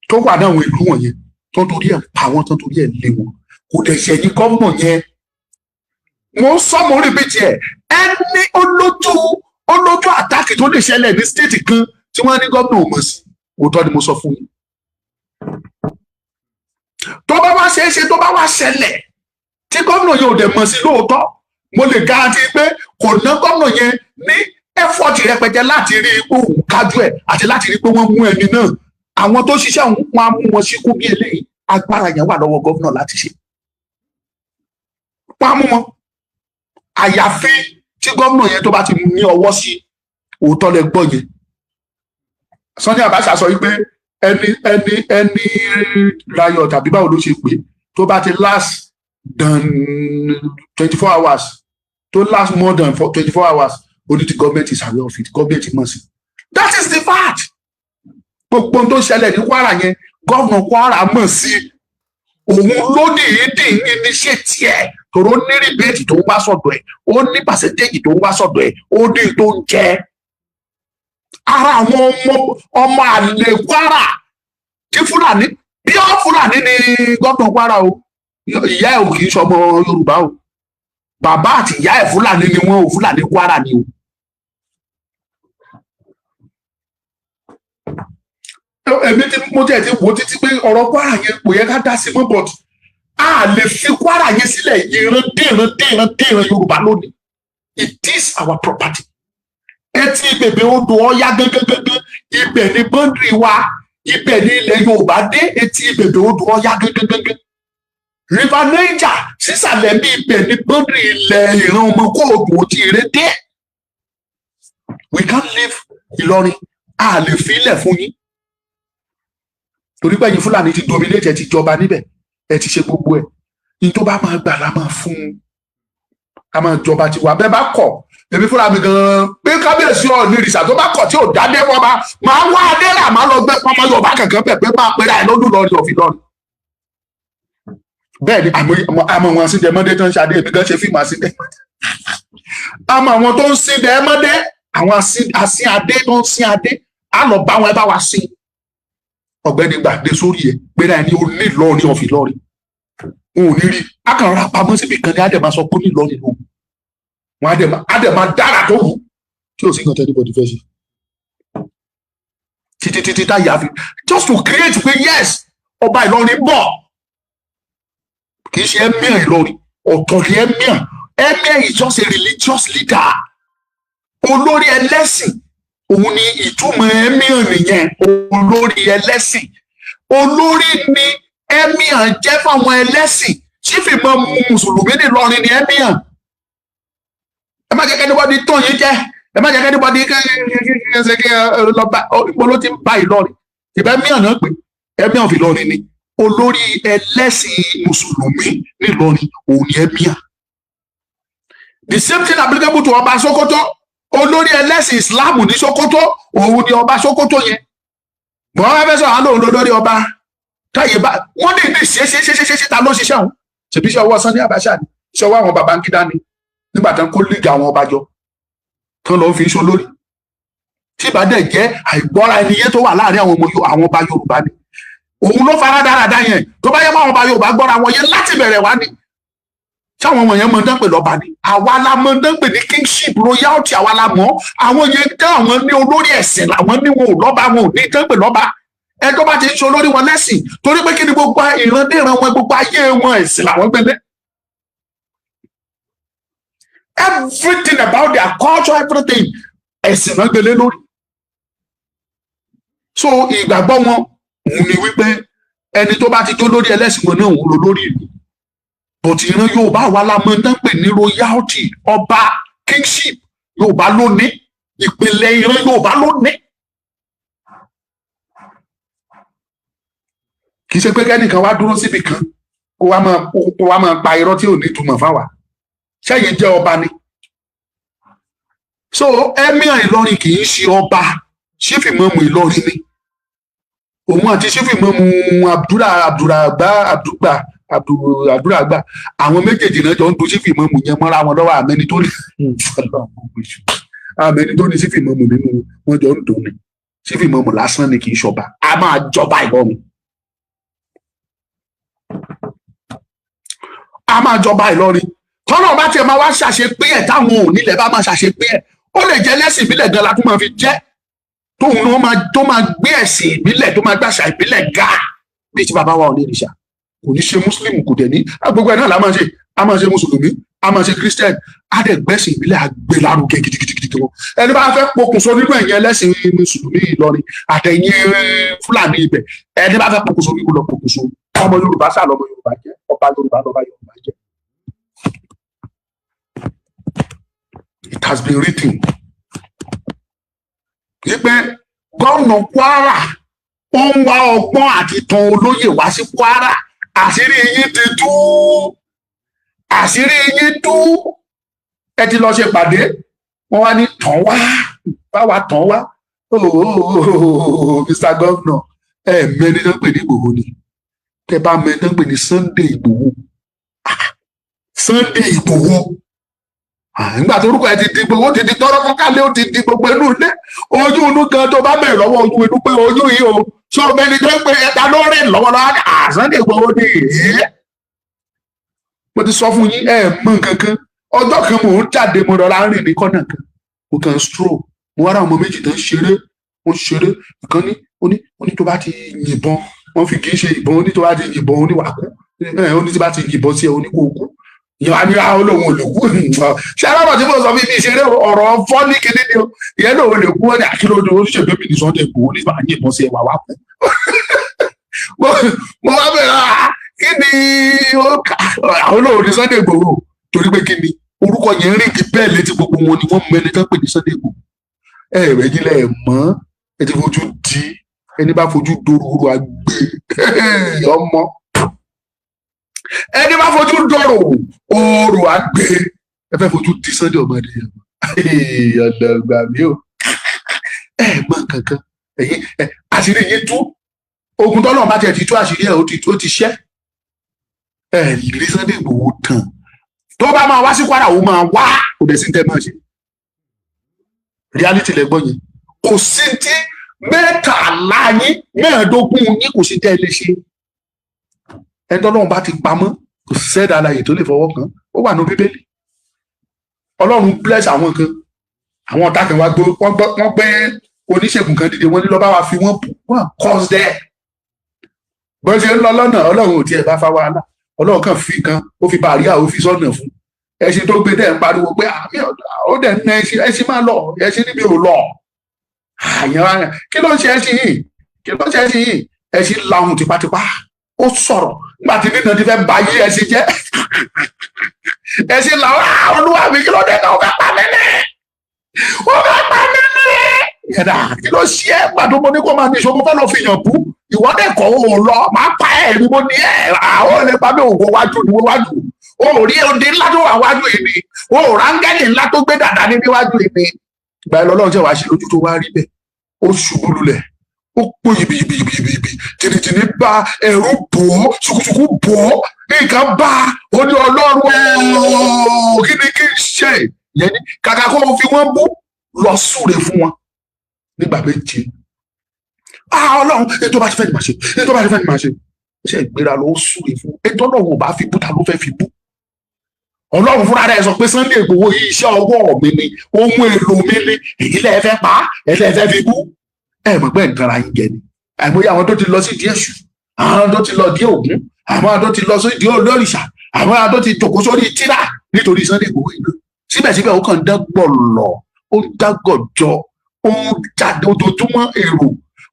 tó wà ní àwọn ìlú wọ̀nyẹn tó torí ẹ̀ pa wọ́n tó torí ẹ̀ lé wọn kò dẹ̀ ṣẹ̀yìn gómìnà yẹn mo ń sọ mo rí bí tiẹ̀ ẹni olójú àtàkì tó lè ṣẹlẹ̀ ní stéètì kan tí wọ́n ní gómìnà ò mọ̀ sí òótọ́ ni mo sọ fún yín tó bá wá ṣeé ṣe tó bá wá ṣẹlẹ̀ tí gómìnà yẹn ò dẹ̀ mọ̀ sí lóòótọ́ mo lè garanti pé kò ná gómìnà yẹn ní ẹ́fọ́ọ̀tì rẹpẹtẹ láti rí ipò òun kájú ẹ̀ àti láti rí pé wọ́n mú ẹni náà àwọn tó ṣiṣẹ́ òun wọn á mú wọn síkú bí eléyìí agbára yẹn wà lọ́wọ́ gómìnà láti ṣe wọ́n á mú wọn àyàfi tí gómìnà yẹn tó bá ti ní ọwọ́ sí òótọ́ lẹ gbọ́ yẹn Sunday Abacha sọ wípé ẹni riot tàbí báwo ló ṣe pé tó bá ti last than 24 hours tó last more than 24 hours only the government is aware of it government mọ̀ sí that is the fact gbogbo tó ṣẹlẹ̀ ní Kwara yẹn gómìnà Kwara mọ̀ sí òun lódì ìdí níṣẹ́ tiẹ̀ tòró ní rìbẹ́ẹ̀tì tó ń wá sọ̀dọ̀ ẹ̀ ó ní pàṣẹ́ntéèjì tó ń wá sọ̀dọ̀ ẹ̀ ó ní tó ń jẹ́ ara àwọn ọmọ àlè Kwara tí Fúlàní bí ó Fúlàní ni gómìnà Kwara o ìyá ẹ̀ ò kì í ṣọmọ Yorùbá o bàbá àti ìyá ẹ̀ Fúlàní ni wọ́n ò Fúlàní Kwara ni o. èmi tí mo tẹ̀ ti wò títí pé ọ̀rọ̀ Kwara yẹn kò yẹ ká dá sí mọ́ but a lè fi Kwara yẹn sílẹ̀ ìran Yorùbá lónìí it is our property. Etí bèbè odò Ọya gẹ́gẹ́gẹ́gẹ́ ibẹ̀ ni bọ́ndìrì wa ibẹ̀ ni ilẹ̀ Yorùbá dé etí bèbè odò Ọya gẹ́gẹ́gẹ́gẹ́ River Niger sísàlẹ̀ bí ibẹ̀ ni bọ́ndìrì ilẹ̀ ìran ọmọ kóòdù òjìire dé. We can't leave Ìlọrin a lè fi ilẹ̀ fún yín torí pé ẹ̀yin Fúlàní ti dominate ẹ ti jọba níbẹ̀ ẹ ti ṣe gbogbo ẹ̀ ní tó bá máa gbà la máa fún a máa jọba tiwa bẹ́ẹ̀ bá kọ̀ èmi fúnra mi gan-an pé kábíyèsí Ọọ̀ni ìrìṣà tó bá kọ̀ tí ò dádé wọn máa wá adé rà máa lọ gbé ọmọ Yorùbá kankan bẹ̀ pé máa pera ẹ̀ lọ́dún lọ́rin òfin lọ́rin. bẹ́ẹ̀ ni àmọ́ wọn sí dẹ́mọ́dé tó ń ṣadé èmi gan ṣe fíìmù àsíndẹ́ àmọ́ àwọn tó ń sin dẹ́mọ́dé àwọn àsín adé tó ń sin adé á lọ bá wọn ẹ bá wa sin ọ̀gbẹ́ni gbàgbé sórí ẹ̀ pé náà ni ó ní Ìlọrin of Ìlọrin òun ò ní rí akànrà pamọ́ síbi kan ní àdèmà sọ pé ó ní Ìlọrin lòun wọn àdèmà dára tó wù tí ò sí nǹkan tẹ́lẹ̀ bọ́dí fẹ́ ṣe títí táyà fi just to create pé yes ọba Ìlọrin bọ̀ kì í ṣe emir Ìlọrin ọ̀tọ̀ ni emir is just a religious leader olórí ẹlẹ́sìn òun ni ìtumọ̀ emir nìyẹn olórí ẹlẹ́sìn olórí ni emir jẹ́ fáwọn ẹlẹ́sìn sífì mọ́ mùsùlùmí ní Ìlọrin ni emir ẹ má jẹ́ kẹ́ni bọ́dí tó yín jẹ́ ẹ má jẹ́ kẹ́ni bọ́dí lọ́ba ìpolówó ti ń ba Ìlọrin ìbẹ́ emir náà pé emir of Ìlọrin ni olórí ẹlẹ́sìn mùsùlùmí ní Ìlọrin òun ni emir. The same thing applicable to ọba Sokoto olórí ẹlẹ́sìn Islam ní Sokoto òun ni ọba Sokoto yẹn wọ́n wá fẹ́ sọ àwọn olóhùn lórí ọba táyé bá wọ́n ní ìdí ṣe ta ló ṣiṣẹ́ òun ṣèbí iṣẹ́ ọwọ́ Sani Abacha ni iṣẹ́ ọwọ́ àwọn Babangida ni nígbà tán kó lígà àwọn ọba jọ tán lọ́ọ́ fi iṣẹ́ olórí tí ìbàdàn jẹ́ àìgbọ́ra ẹniyé tó wà láàrin àwọn ọba Yorùbá ni òun ló fara dáradára yẹn tó bá yẹ máa ọba Yorùbá gbọ́ra wọn yẹn láti bẹ̀rẹ̀ wá ni sáwọn ọmọ yẹn mọ dán pè lọ́ba ni àwa la mọ dán pè ní kingship royalty àwa la mọ̀ àwọn yẹn dán àwọn ní olórí ẹ̀sìn làwọn ní wọn ò lọ́ba wọn ò ní dán pè lọ́ba ẹ tó bá ti ń ṣe olórí wọn lẹ́sìn torí pé kí ni gbogbo ìrandíran wọn gbogbo ayé wọn ẹ̀sìn làwọn gbẹlẹ́ everything about their culture everything ẹ̀sìn náà gbẹlẹ́ lórí so ìgbàgbọ́ wọn òun ni wípé ẹni tó bá ti jó lórí ẹlẹ́sìn wọn náà òun ló lórí ìlú bọ̀tì ìran Yorùbá wa la mọ̀ tán pè ní royalty ọba kingship Yorùbá ló ní ìpìlẹ̀ ìran Yorùbá ló ní. kì í ṣe pé kẹ́nìkan wá dúró síbi kan kó wá máa pa irọ́ tí ò ní túmọ̀ fáwa ṣẹ́yìn jẹ́ ọba ni. so emir Ìlọrin kì í ṣe ọba sífìmọ́mù Ìlọrin ni òun àti sífìmọ́mù Abdulragba àwọn méjèèjì náà jọ ń du sífìmọ́mù yẹn mọ́ra wọn lọ́wọ́ àmẹ́ni tó ní sífìmọ́mù nínú wọn jọ ń dùn ní sífìmọ́mù lásán ni kì í ṣọba a máa jọba Ìlọrin a máa jọba Ìlọrin tọ́nà bá tiẹ̀ máa wá ṣàṣepé ẹ̀ táwọn onílẹ̀ bá máa ṣàṣepé ẹ̀ ó lè jẹ́ lẹ́sìn ìbílẹ̀ gan la tó máa fi jẹ́ tóun náà tó máa gbé ẹ̀sìn ìbílẹ̀ tó máa gbàṣà ìbílẹ̀ ga bí ti bàbá wa ò ní ìrìṣà kò ní ṣe mùsùlùmí kò dẹ̀ ní gbogbo ẹ̀ náà la máa ṣe a máa ṣe mùsùlùmí a máa ṣe christian a dẹ̀ gbẹ́sìn ìbílẹ̀ àgbélárugẹ gidigidi wọn ẹni bá fẹ́ pokùnso nínú ẹ̀yìn ẹlẹ́sìn mùsùlùmí Ìlọrin àtẹ̀yìn Fúlàní ibẹ̀ ẹni bá fẹ́ pokùnso ní kó lọ pokùnso ọmọ Yorùbá sá lọmọ Yorùbá jẹ́ ọba Yorùbá lọba Yorùbá jẹ́. It has been written wípé gómìnà Kwara ó ń wá ọgbọ́n àti tan olóyè wá sí Kwara àṣírí yín ti tú ẹ ti lọ ṣe pàdé wọn wá ní tàn wá báwa tàn wá Mr. Governor ẹ mẹni tó ń pè ní Ìgbòho ni tẹ bá mẹni tó ń pè ní Sunday Ìgbòho nígbà tó orúkọ ẹ ti di gbogbo ó ti di tọrọ kọkálẹ ó ti di gbogbo inú ilé ojú inú gan tó bá bẹ̀rẹ̀ lọ́wọ́ ojú inú pé ojú yìí o sọ ọ̀gbẹ́ni tó ń pè ẹta ló rìn lọ́wọ́lọ́wọ́ Sunday Igboho ni mo ti sọ fún yín ẹ mọ̀ nǹkankan ọjọ́ kan mò ń jáde mo rọra rìn ní kọ́nà kan mo kàn ń stroll mo wá ra ọmọ méjì tó ń ṣeré ìkan ní ó ní tó bá ti yìnbọn wọn fi kì í ṣe ìbọn ó ní tó bá ti yìnbọn ó ní wàá kú ó ní tó bá ti yìnbọn sí ẹ ó ní kó kú ìyá ni àwọn olóhùn olùkú ṣé alábọ̀ tí mo sọ fún mi ìṣeré ọ̀rọ̀ fọ́ọ̀nì kìíní ni ìyẹn náà olùkú wọn ni àkìlódé oníṣègbè mi ní Sunday Igboho ní ìbànú ìbọn sí ẹwà wá kú. mo wá bẹ̀rẹ̀ kí ni àwọn olóhùn ní Sunday Igboho torí pé kí ni orúkọ yẹn rìn kí bẹ́ẹ̀ létí gbogbo wọn ni wọ́n mú ẹni tán pè ní Sunday Igboho. rẹ̀ jílẹ̀ ẹ̀ mọ́ ẹ ti fojú di ẹni bá fojú dòrò àgbè ọmọ. Ẹni bá fojú dọ̀rọ̀ oòrùn àgbè ẹ fẹ́ fojú di Sunday ọmọdé yẹn ọ̀dọ̀gbà mi ò ẹ mọ kankan ẹ̀yin àṣírí yín tú ogun tọ́lọ̀ bá tiẹ̀ ti tú àṣírí ẹ̀ ó ti ṣẹ́ ẹ rí Sunday Igboho tán tó bá máa wá sí Kwara ó máa wá kò dẹ̀ sí tẹ́ máa ṣe reality lẹ́gbọ́n yẹn kò sí tí mẹ́tàlá yín mẹ́ẹ̀ẹ́dógún yín kò sí tẹ́ ẹ lè ṣe. ẹni tọ́lọ́run bá ti pamọ́ kò sẹ́dá alààyè tó lè fọwọ́ kàn ó wà ní bíbélì. ọlọ́run bless àwọn kan àwọn ọ̀tá kan wá gbé wọ́n gbé oníṣègùn kan dìde wọ́n ní lọ́ọ́ bá wa fi wọ́n cause there. bó ṣe ń lọ lọ́nà ọlọ́run ò tiẹ̀ bá fa wàhálà ọlọ́run kan fi kan ó fi bàríà ó fi sọ́nà fún ẹṣin tó gbé dẹ̀ ń pariwo pé ó dẹ̀ ń ẹṣin máa lọ ẹṣin níbi ò lọ. àyàn kí ló ń ṣe ẹṣin yìí kí ló ń ṣe ẹṣin yìí ẹṣin lahùn tipátipá ó sọ̀rọ̀ nígbà tí nínú ti fẹ́ ba yí ẹṣin jẹ́ ẹṣin làwọn olúwa mi kí ló dé ká ó fẹ́ pa mẹ́lẹ̀ ó fẹ́ pa mẹ́lẹ̀ yẹ̀dá kí ló ṣe é gbàdó mo ní kó máa ní ìṣòro fẹ́ lọ fi yàn bú ìwọ́dẹ̀ kọ́ ò lọ máa pa ẹ̀ ní mo ní ẹ̀ àwọn olè pa mí òwò wájú ní wájú o rí odi ńlá tó wà wájú ìní o rángẹ́lì ńlá tó gbé dàda ní níwájú ìní. ìgbà ẹ lọ́lọ́run ṣe wàá ṣe lójú tó wá rí bẹ́ẹ̀ ó ṣubú lulẹ̀ ó pò yìbìyìbìyìbì tìrìtìrì bá ẹ̀rù bò ó ṣùkùṣùkù bò ó nǹkan bá ó ní ọlọ́run kí ni kí n ṣe yẹn ní kàkà kó o fi wọ́n bú lọ súre fún wọn nígbà méje. ọlọ́run ètò bá ti fẹ́ ni màá ṣe ètò bá ti fẹ́ ni màá ṣe ṣe ìgbéra ló súre fún ètò ọlọ́run ò bá fi bú ta ló fẹ́ fi bú. ọlọ́run fúnra rẹ̀ sọ pé Sunday Igboho yìí iṣẹ́ ọwọ́ mi ni ohun èlò mi ni èyí lẹ́ẹ̀ fẹ́ pa ẹ̀ lẹ́ẹ̀ fẹ́ fi bú. ẹ mọ̀ pé nǹkan ara yín jẹ ni àìmọye àwọn tó ti lọ sí ìdí èṣù àwọn tó ti lọ dí Ògún àwọn tó ti lọ sí ìdí olórìṣà àwọn tó ti jòkó sórí tírà nítorí Sunday Igboho yìí síbẹ̀síbẹ̀ ó kàn dágbọ̀lọ̀ ó dágọ̀jọ ó jáde ojoojúmọ́ èrò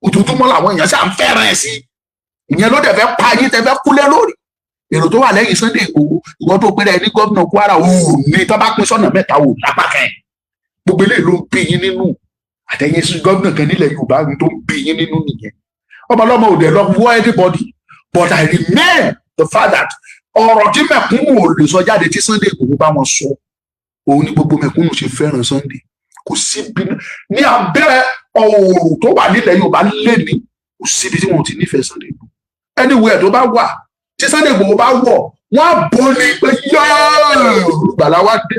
ojoojúmọ́ làwọn èèyàn ṣáà ń fẹ́ràn ẹ̀ sí ìyẹn ló dẹ̀ fẹ́ pa yín tẹ́ fẹ́ kúlẹ̀ lórí èrò tó wà lẹ́yìn Sunday Igboho ìwọ́n tó péré ní gómìnà Kwara ò ní tó bá pín sọ́nà mẹ́ta ò lápá kẹ́ gbogbo eléyìí ló ń bí yín nínú àtẹ̀yìn sí gómìnà kan nílẹ̀ Yorùbá tó ń bí yín nínú nìyẹn ọmọlọ́mọ ò dẹ̀ lọ wọ́ anybody but I remain the fact that ọ̀rọ̀ tí mẹ̀kúnnù ò lè sọ jáde tí Sunday Igboho bá wọn sọ òun ni gbogbo mẹ̀kúnnù ṣe fẹ́ràn Sunday kò síbi ní abẹ́rẹ́ ọ̀rọ̀ tó wà nílẹ̀ Yorùbá lẹ́ni kò síbi tí wọn ti nífẹ̀ẹ́ Sunday Igboho anywhere tó bá wà tí Sunday Igboho bá wọ̀ wọ́n á bọ́ ní pé gbàlá wá dé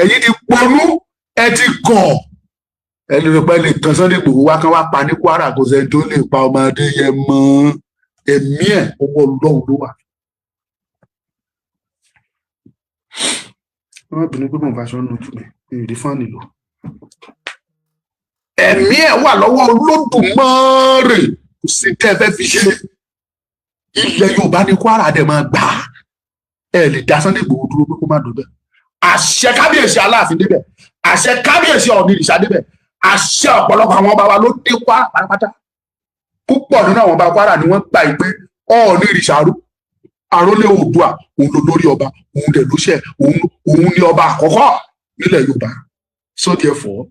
ẹ̀yin ti pọnú ẹ ti gàn ẹni rẹ pé lè tàn Sunday Igboho wá kán wá pa ní Kwara kò sẹ́ni tó lè pa ọmọdé yẹn mọ́ ẹ̀mí ẹ̀ ọwọ́ Ọlọ́run ló wà. wọ́n bínú pé mo bá aṣọ lójú mi ìrì fáànì lò. ẹ̀mí ẹ̀ wà lọ́wọ́ Olódùmarè kò sí tẹ́ ẹ fẹ́ fi ṣe ilẹ̀ Yorùbá ní Kwara dẹ̀ máa gbà ẹ lè dá Sunday Igboho dúró pé kó má dùn bẹ́ẹ̀. àṣẹ kábíyèsí Aláàfin débẹ̀ àṣẹ kábíyèsí Ọ̀nìrìṣà débẹ̀ àṣẹ ọ̀pọ̀lọpọ̀ àwọn ọba wa ló dé Kwara pátápátá púpọ̀ nínú àwọn ọba Kwara ni wọ́n gbà yìí pé Ọ̀nìrìṣà àrólé Oòduà òun ló lórí ọba òun dẹ̀ ló ṣẹ òun ni ọba àkọ́kọ́ nílẹ̀ Yorùbá so therefore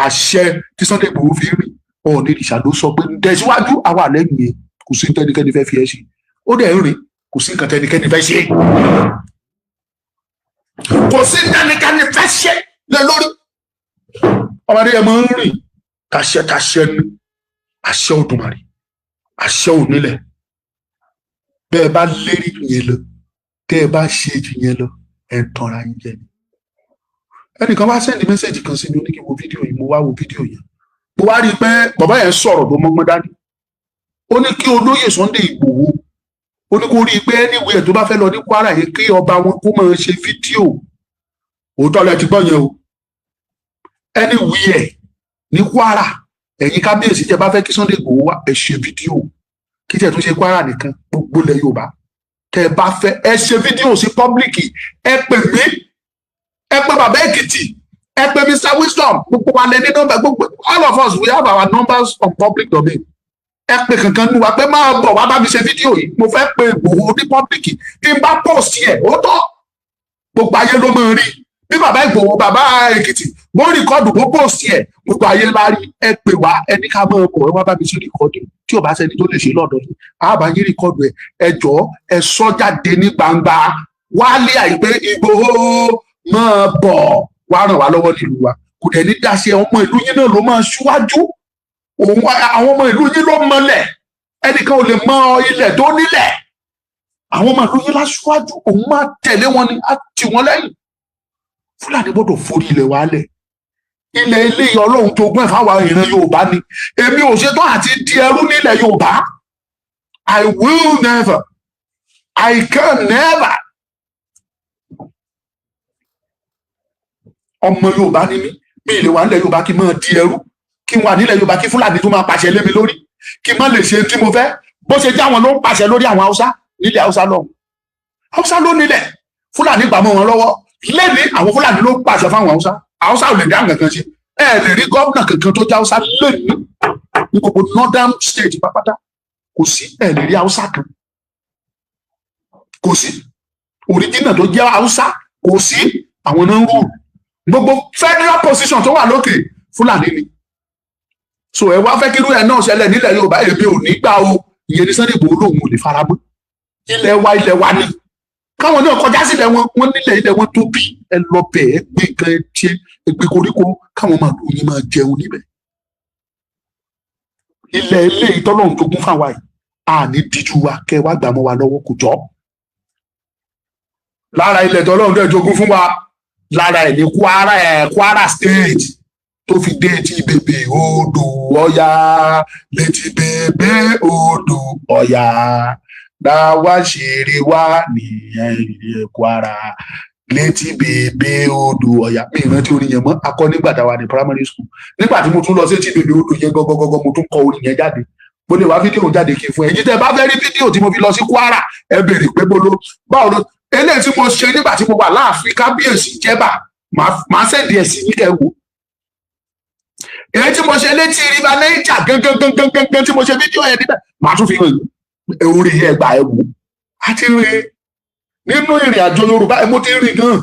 àṣẹ tí Sunday Igboho fi rìn Ọ̀nìrìṣà ló sọ pé tẹ̀síwájú àwa lẹ́yìn yẹn kò sí tẹnikẹ́ni fẹ́ fi ẹ́ ṣe ó dẹ̀ ń rìn kò sí nǹkan tẹnikẹ́ni fẹ́ ṣe kò sí tẹnikẹ́ni fẹ́ ṣe lé lórí ọmọdé yẹn máa ń rìn tàṣẹ ní àṣẹ Olódùmarè àṣẹ onílẹ̀ bẹ́ẹ̀ bá lérí yẹn lọ tẹ́ ẹ bá ṣe jù yẹn lọ ẹ̀ ń tanra yín jẹ ni. ẹnìkan wá sẹ́ndì mẹ́sẹ̀jì kan sí mi ó ní kí n wo fídíò yìí mo wá wo fídíò yẹn mo wá rí i pé bàbá yẹn sọ̀rọ̀ tó mọ́gbọ́n dání ó ní kí olóyè Sunday Igboho ó ní kó rí i pé anywhere tó bá fẹ́ lọ ní Kwara yẹn kí ọba wọn kó máa ṣe fídíò òótọ́ lẹ ti gbọ́ yẹn o anywhere ní Kwara ẹ̀yin kábíyèsí tẹ́ bá fẹ́ kí Sunday Igboho wá ẹ ṣe fídíò kí tẹ̀ tún ṣe Kwara nìkan gbogbo ilẹ̀ Yorùbá tẹ́ bá fẹ́ ẹ ṣe fídíò sí pọ́blíkì ẹ pè mí ẹ pè bàbá Èkìtì ẹ pè Mr. Wisdom gbogbo wa lẹ ní nọ́mbà gbogbo all of us we have our numbers on public domain ẹ pè kankan nu wa pé máa bọ̀ wá bá mi ṣe fídíò yìí mo fẹ́ pe Igboho ní pọ́blíkì tí n bá post ẹ̀ ó tọ́ gbogbo ayé ló máa rí bí bàbá Igboho bàbá Èkìtì wọ́n rìkọ́dù wọ́n post ẹ̀ gbogbo ayé la rí ẹ pè wá ẹni ká mọ̀ ọkọ̀ ẹ wá bá mi ṣe rìkọ́dù tí ò bá sẹ́ni tó lè ṣe lọ́dọ̀ yìí àbá yín rìkọ́dù ẹ jọ̀ọ́ ẹ sọ jáde ní gbangba wálé àìpé Igboho máa bọ̀ wá ràn wá lọ́wọ́ nílùú wa kò dẹ̀ ní dáṣe ọmọ ìlú yín náà ló máa ṣíwájú àwọn ọmọ ìlú yín ló mọlẹ̀ ẹnìkan ò lè mọ ilẹ̀ tó nílẹ̀ àwọn ọmọ ìlú yín láṣíwájú òun máa tẹ̀lé wọn ni á tì wọ́n lẹ́yìn Fúlàní gbọ́dọ̀ forí ilẹ̀ wa lẹ̀ ilẹ̀ eléyìí ọlọ́run tó gbọ́n fáwọn ìran Yorùbá ni èmi ò ṣetán àti di ẹrú nílẹ̀ Yorùbá. I will never, I can never. ọmọ Yorùbá ni mí mi ì lè wà nílẹ̀ Yorùbá kí n máa di ẹrú, kí n wà nílẹ̀ Yorùbá kí Fúlàní tó máa pàṣẹ lé mi lórí, kí n má lè ṣe tí mo fẹ́ bó ṣe jẹ́ àwọn ló ń pàṣẹ lórí àwọn Haúsá nílẹ̀ Haúsá lọ́hùn. Haúsá ló nílẹ̀, Fúlàní gbà mọ́ wọn lọ́wọ́ lẹ́ni àwọn Fúlàní ló pàṣẹ fáwọn Haúsá. Haúsá ò lè dá nǹkan kan ṣe, ẹ lè rí gómìnà kankan tó jẹ́ Haúsá lẹ́ni ní gbogbo northern state pápátá, kò sí, ẹ lè rí Haúsá kan, kò sí òríjìnà tó jẹ́ Haúsá, kò sí. àwọn náà ń rú gbogbo federal position tó wà lókè Fúlàní ni. So ẹ wá fẹ́ kí irú ẹ̀ náà ṣẹlẹ̀ nílẹ̀ Yorùbá, èmi ò ní gbà o. ìyẹn ní Sunday Igboho lòun ò lè faramọ́. ilẹ̀ wa ni káwọn náà kọjá sílẹ̀ wọn nílẹ̀ ilẹ̀ wọn tó bí ẹ lọ bẹ̀ ẹ gbé nǹkan ẹ tiẹ̀ ẹ gbé koríko káwọn máa lóyún máa jẹun níbẹ̀. ilẹ̀ ilé ìtọ́lọ́run tó gún fáwa yìí àní díjú wa kẹ wá gbà mọ́ wa lọ́wọ́ kò jọ́. lára ilẹ̀ tọ́lọ́run tó jogún fún wa lára ẹ̀ ní Kwara State tó fi dé etí bèbè odò Ọya, létí bèbè odò Ọya dáwà ṣeré wá ní Kwara, létí bèbè odò Ọya. Mi ìrántí orin yẹn mọ́, akọ nígbà tá a wà ní primary school. nígbà tí mo tún lọ sí etí bèbè odò yẹn gọgọgọgọ mo tún kọ orin yẹn jáde. mo lè wá fídíò jáde kí n fún ẹ̀yin tẹ́ bá fẹ́ rí fídíò tí mo fi lọ sí Kwara ẹ béèrè pé báwo ló eléyìí tí mo ṣe nígbà tí mo wà láàfin kábíyèsí jẹba máa ṣẹ̀dí ẹ̀ sí níkẹ́ wò. èyí tí mo ṣe létí river Niger gangan tí mo ṣe fídíò yẹn níbẹ̀ máa tún fi hàn orí ẹgbàá ẹ wò. a ti rí nínú ìrìn àjò Yorùbá mo ti rí gan,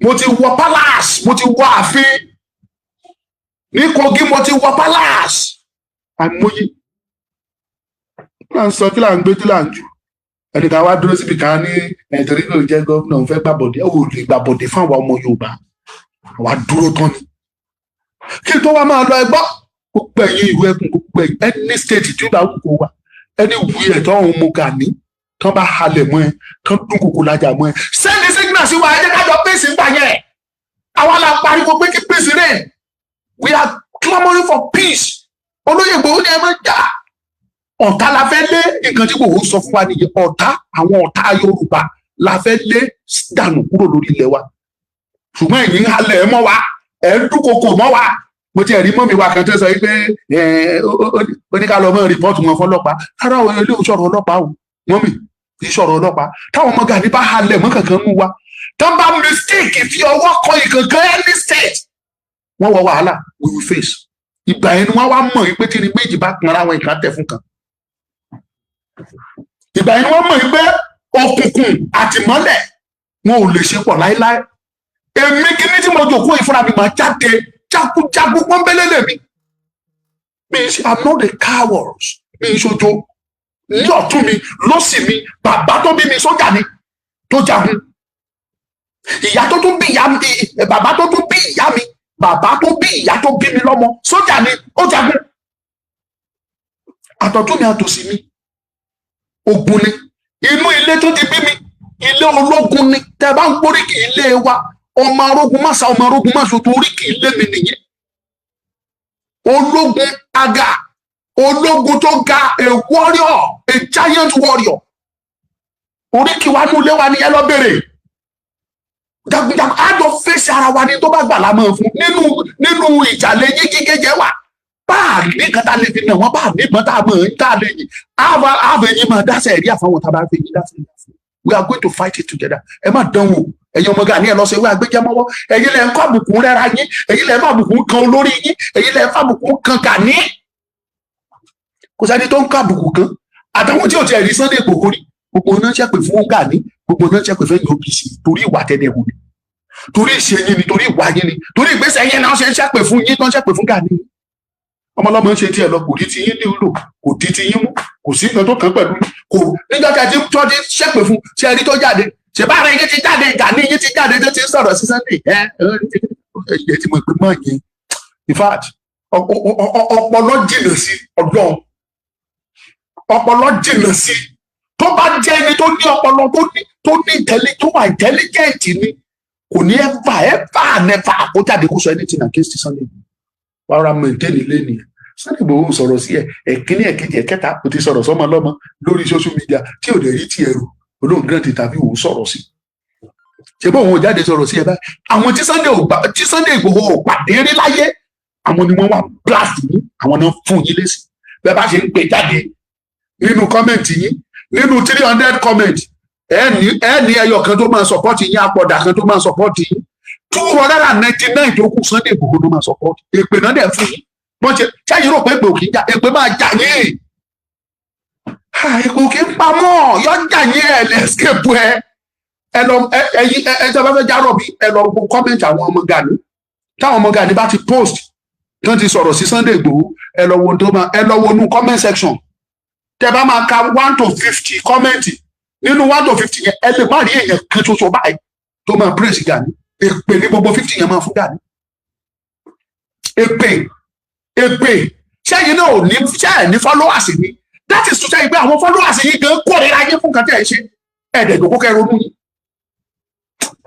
mo ti wọ palace, mo ti wọ ààfin ní Kogi, mo ti wọ palace àmọye. kí là ń sọ, kí là ń gbé, kí là ń jù. ẹnìkan wá dúró síbi kan ní ẹ̀ẹ́dẹ̀rí ló jẹ́ gómìnà òun fẹ́ gbàbọ̀dé, ó lè gbàbọ̀dé fún àwọn ọmọ Yorùbá. àwa dúró tán ni kí n tó wá máa lọ ẹgbọ́ gbogbo ẹ̀yin ìlú ẹkùn, gbogbo ẹ̀yin ẹni state tí ó bá wù kó wa, ẹni wù ẹ̀ tó ń mu Gani tán bá halẹ̀ mọ́ ẹ tán dún kòkò lájà mọ́ ẹ, send the signal sí wa, ẹ jẹ́ ká jọ pèsè ń gbà yẹn. àwa la pariwo pé kí pèsè rẹ̀, we are clamoring for peace. olóyè Ìgbòho ni ẹ máa jà. ọ̀tá la fẹ́ lé, nǹkan tí Ìgbòho sọ fún wa nìyẹn. àwọn ọ̀tá Yorùbá la fẹ́ lé dànù kúrò lórí ilẹ̀ wa. ṣùgbọ́n ẹ̀yin halẹ̀ mọ́ wa, ẹ̀ ń dún kòkò mọ́ wa. mo ti ẹ̀rí mọ́mi wa kan tó sọ pé oníkàlọ́ mọ́ rìpọ́ọ̀tù wọn fọlọ́pàá. rárá o, ilé ìṣọ̀rọ̀ ọlọ́pàá o mọ́mi, ìṣọ̀rọ̀ ọlọ́pàá. táwọn ọmọ Gani bá halẹ̀ mọ́ kankan mú wa, tán bá mistake fi ọwọ́ kọ ìkankan any state, wọ́n wọ wàhálà we will face. ìgbà yẹn ni wọ́n wá mọ̀ wípé tí ni méjì bá kanra wọn ìkan tẹ̀ fún kan. ìgbà yẹn ni wọ́n mọ̀ wípé òkùnkùn àtìmọ́lẹ̀ wọn ò lè ṣe pọ̀ láéláé. èmi kìíní tí mo jòkó ìfúnra mi máa jáde jagunjagun pọ́nbélé lèmi. I'm not a coward. mi ìṣojo ní ọ̀tún mi lósì mi, bàbá tó bí mi sójà ni tó jagun. ìyá tó tún bí ìyá mi, bàbá tó tún bí ìyá mi, bàbá tó bí ìyá tó bí mi lọ́mọ sójà ni ó jagun. àtọ̀tún mi àtòsí mi ogun ni. inú ilé tó ti bí mi ilé ológun ni. tẹ́ bá ń gbóríkì ilé wa, ọmọ arógun má sa ọmọ arógun má so, tó oríkì ilé mi nìyẹn. ológun aga, ológun tó ga, a warrior, a giant warrior. oríkì wa nílé wa nìyẹn lọ bèrè. jagunjagun àjọ fèsì ara wa ní tó bá gbà lámọ fún nínú ìjàlẹ̀ yín gígéjẹ wa. bá a ní kan tá a lè fi nà wọn, bá a ní kan tá a mọ̀ ń tá a lè yìn. àbẹ̀yìn máa dáṣẹ̀ ẹ̀rí àfọwọ́n tá a bá fi yín dáṣẹ̀ ẹ̀rí àfọwọ́n. We are going to fight it together. ẹ má dánwò ẹ̀yin ọmọ Gani ẹ lọ ṣe wé agbẹjẹmọwọ. ẹ̀yin lẹ ń kọ àbùkù rẹra yín, ẹ̀yin lẹ ń fa àbùkù kan olórí yín, ẹ̀yin lẹ ń fa àbùkù kan Gani. kò sẹ́ni tó ń kọ àbùkù kan. àtàwọn tí ò ti ẹ̀rí Sunday Igboho rí, gbogbo náà ṣe pè fún Gani, gbogbo náà ṣe pè fún OPC torí ìwà tẹ́lẹ̀ wò ni, torí ìṣe yín ni, torí ìwà yín ni, torí ìgbésẹ̀ yín náà ṣe ń ṣàpè fún yín tó ń ṣàpè fún Gani. ọmọlọmọ ń ṣe tiẹ̀ lọ, kò di ti yín ní lò, kò di ti yín mú, kò sí nǹkan tó kàn pẹ̀lú. kò nígbà tí a ti tọ́jú ṣẹ́pẹ̀ fún ṣe ẹni tó jáde, ṣe bá ara yín ti jáde, Gani yín ti jáde tó ti sọ̀rọ̀ sí Sunday ẹ ti mọ̀ pé mọ̀ yín. in fact ọpọlọ jìnnà sí Ọlọ́run, ọpọlọ jìnnà sí. tó bá jẹ́ ẹni tó ní ọpọlọ tó ní tó wà intelligent ni, kò ní never kó jáde kó sọ anything against Sunday Igboho wàá maintain ilé nìyẹn. Sunday Igboho sọ̀rọ̀ sí ẹ ẹ̀kíní ẹ̀kejì ẹ̀kẹta kò ti sọ̀rọ̀ sọ́mọ lọ́mọ lórí social media tí ò lè rí tiẹ̀ rò olóhùn grant tàbí òun sọ̀rọ̀ sí ṣe bó òun jáde sọ̀rọ̀ sí ẹ báyìí àwọn tí Sunday Igboho ò pàdé rí láyé àwọn ni wọ́n wà blast yín àwọn náà fún yín lésì bẹ́ẹ̀ bá ṣe ń gbé jáde nínú kọ́mẹ̀ntì yín nínú 300 comment ẹ ní ẹyọ kan tó máa support yín àpọ̀dà kan tó máa support yín 299 tó kù Sunday Igboho ló máa support èpè náà dẹ̀ fún yín wọ́n ṣe ṣáàyè rò pé èpè òkè jà èpè máa jà yín èpè òkè ń pamọ́ yọ jà yín ẹ̀ lẹ́sìkèpù ẹ lọ ẹ tẹ́ bá fẹ́ járọ̀ bí ẹ lọ wo comment àwọn ọmọ Gani táwọn ọmọ Gani bá ti post tó ti sọ̀rọ̀ sí Sunday Igboho ẹ lọ wo nú comment section tẹ́ bá máa ka 1 to 50 comment nínú 1 to 50 yẹn ẹ lè má rí èèyàn kan ṣoṣo báyìí tó máa praise Gani èpè ní gbogbo 50 yẹn máa fún Gani èpè ṣẹ́yìn náà ò ní ṣẹ́yìn ní followers ni that is to say pé àwọn followers yìí gan kórìíra yín fún kàtẹ́ ẹ̀ ṣe ẹ̀ẹ́dẹ̀gbò kókẹ́ ronú yín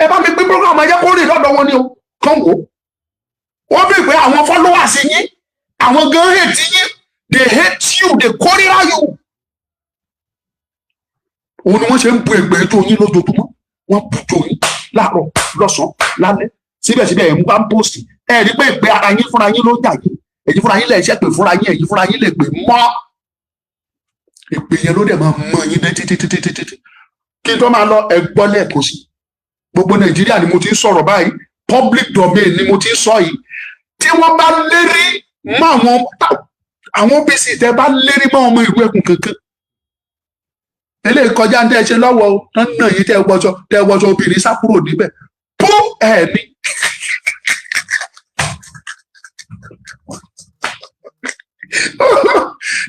ẹ bá mi pín program ẹ jẹ́ kó rìn lọ́dọ̀ wọn ni o kàn wò wọ́n bí pé àwọn followers yín àwọn gan hate yín they hate you they kórìíra you òun ni wọ́n ṣe ń bu ègbè tó yín lójoojúmọ́ wọ́n bù tó yín láàárọ̀ lọ́sàn-án lálẹ́ síbẹ̀síbẹ̀ ẹ̀ ń bá ń post ẹ̀ rí pé ìpè ara yín fúnra yín ló jà yín èyí fúnra yín lè ṣe pé fúnra yín èyí fúnra yín lè pè mọ́ ìpè yẹn ló dẹ̀ máa mọ yín dé títí kí n tó máa lọ ẹgbọ́ lẹ́ẹ̀kan sí gbogbo Nàìjíríà ni mo ti ń sọ̀rọ̀ báyìí public domain ni mo ti ń sọ yìí tí wọ́n bá lérí mọ́ àwọn OPC tẹ́ bá lérí mọ́ ọmọ ìlú Ẹkùn kankan eléyìí kọjá ń tẹ́ ṣe lọ́wọ́ náà yìí tẹ́ wọṣọ obìnrin sá kúrò níbẹ̀ pú ẹ̀ ní.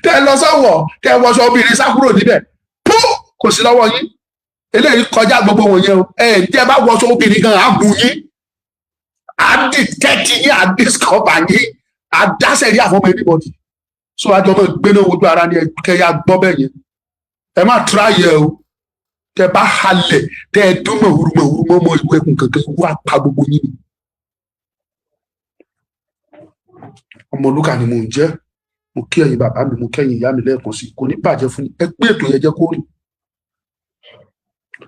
tẹ́ lọ sọ́wọ́ tẹ́ wọṣọ obìnrin sá kúrò níbẹ̀ pú kò sí lọ́wọ́ yín eléyìí kọjá gbogbo wọ̀nyẹn o tẹ́ bá wọṣọ obìnrin gan á bù yín á dìtẹ́tì yín á discover yín á dáṣẹ́ rí àfọmọ anybody so àjọ mọ́ gbéná ojú ara ni kẹ́yà gbọ́ bẹ́ẹ̀ yẹn ẹ má tíráyẹ o tẹ́ bá halẹ̀ tẹ́ ẹ dún mọ̀húrúmọ̀ mọ́ ìwé Ẹkùn kankan wà pa gbogbo yín ni Ọmọlúkà ni mò ń jẹ́ mo kí ẹ̀yin bàbá mi mo kẹ́yìn ìyá mi lẹ́ẹ̀kan sí kò ní bàjẹ́ fún ẹ pé ètò yẹn jẹ́ kó rìn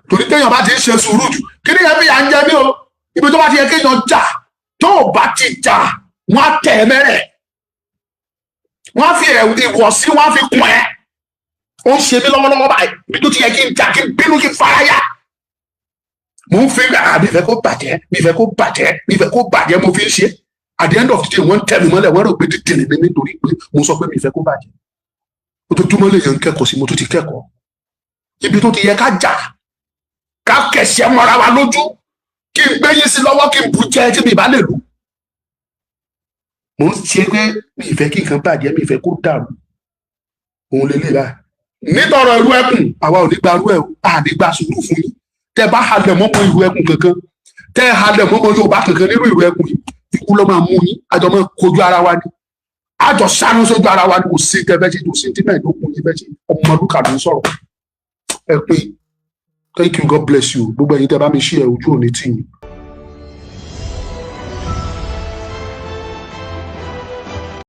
torí téèyàn bá ti ń ṣe sùúrù jù kí ni ẹbí yà ń jẹ ní o ibi tó bá ti yẹ kéèyàn jà tó o bá ti jà wọn á tẹ̀ ẹ́ mẹ́rẹ̀ wọn á fi ìwọ̀sí wọn á fi kún ẹ́ ó ń ṣe mí lọ́wọ́lọ́wọ́ báyìí ibi tó ti yẹ kí n jà kí n bínú kí n faraya mo ń fi mi fẹ́ kó bàjẹ́ mo fi ń ṣe at the end of the day wọ́n tẹ́ mi mọ́lẹ̀ wọ́n rò pé dídìrì mi nítorí pé mo sọ pé mi fẹ́ kó bàjẹ́ ojoojúmọ́ lè yàn kẹ́kọ̀ọ́ sí mo tún ti kẹ́kọ̀ọ́ ibi tó ti yẹ ká jà ká kẹsẹ̀ mọ́ra wa lójú kí n gbé yín sí lọ́wọ́ kí n bu jẹ́ tí mi bá lè lù mo ń ṣe pé mi ìfẹ́ kí nǹkan bàjẹ́ mi ìfẹ́ kó dàrú òun lè lè báyìí nítorọ̀ ìlú Ẹkùn àwa ò ní gba irú ẹ̀ àní gba sùúrù fún yín tẹ́ bá halẹ̀ mọ́mọ́ ìlú Ẹkùn kankan tẹ́ halẹ̀ mọ́mọ́ Yorùbá kankan nínú ìlú Ẹkùn yìí ikú ló máa mú yín àjọ máa kojú ara wa ni àjọ sáré sójú ara wa ni kò sí tẹ́ fẹ́ ṣe kò sí tí náà ìdókun yín fẹ́ ṣe Ọmọlúkà ló ń sọ̀rọ̀ ẹ pé thank you God bless you gbogbo ẹ̀yin tẹ́ bá mi ṣí ẹ ojú òní tì yín.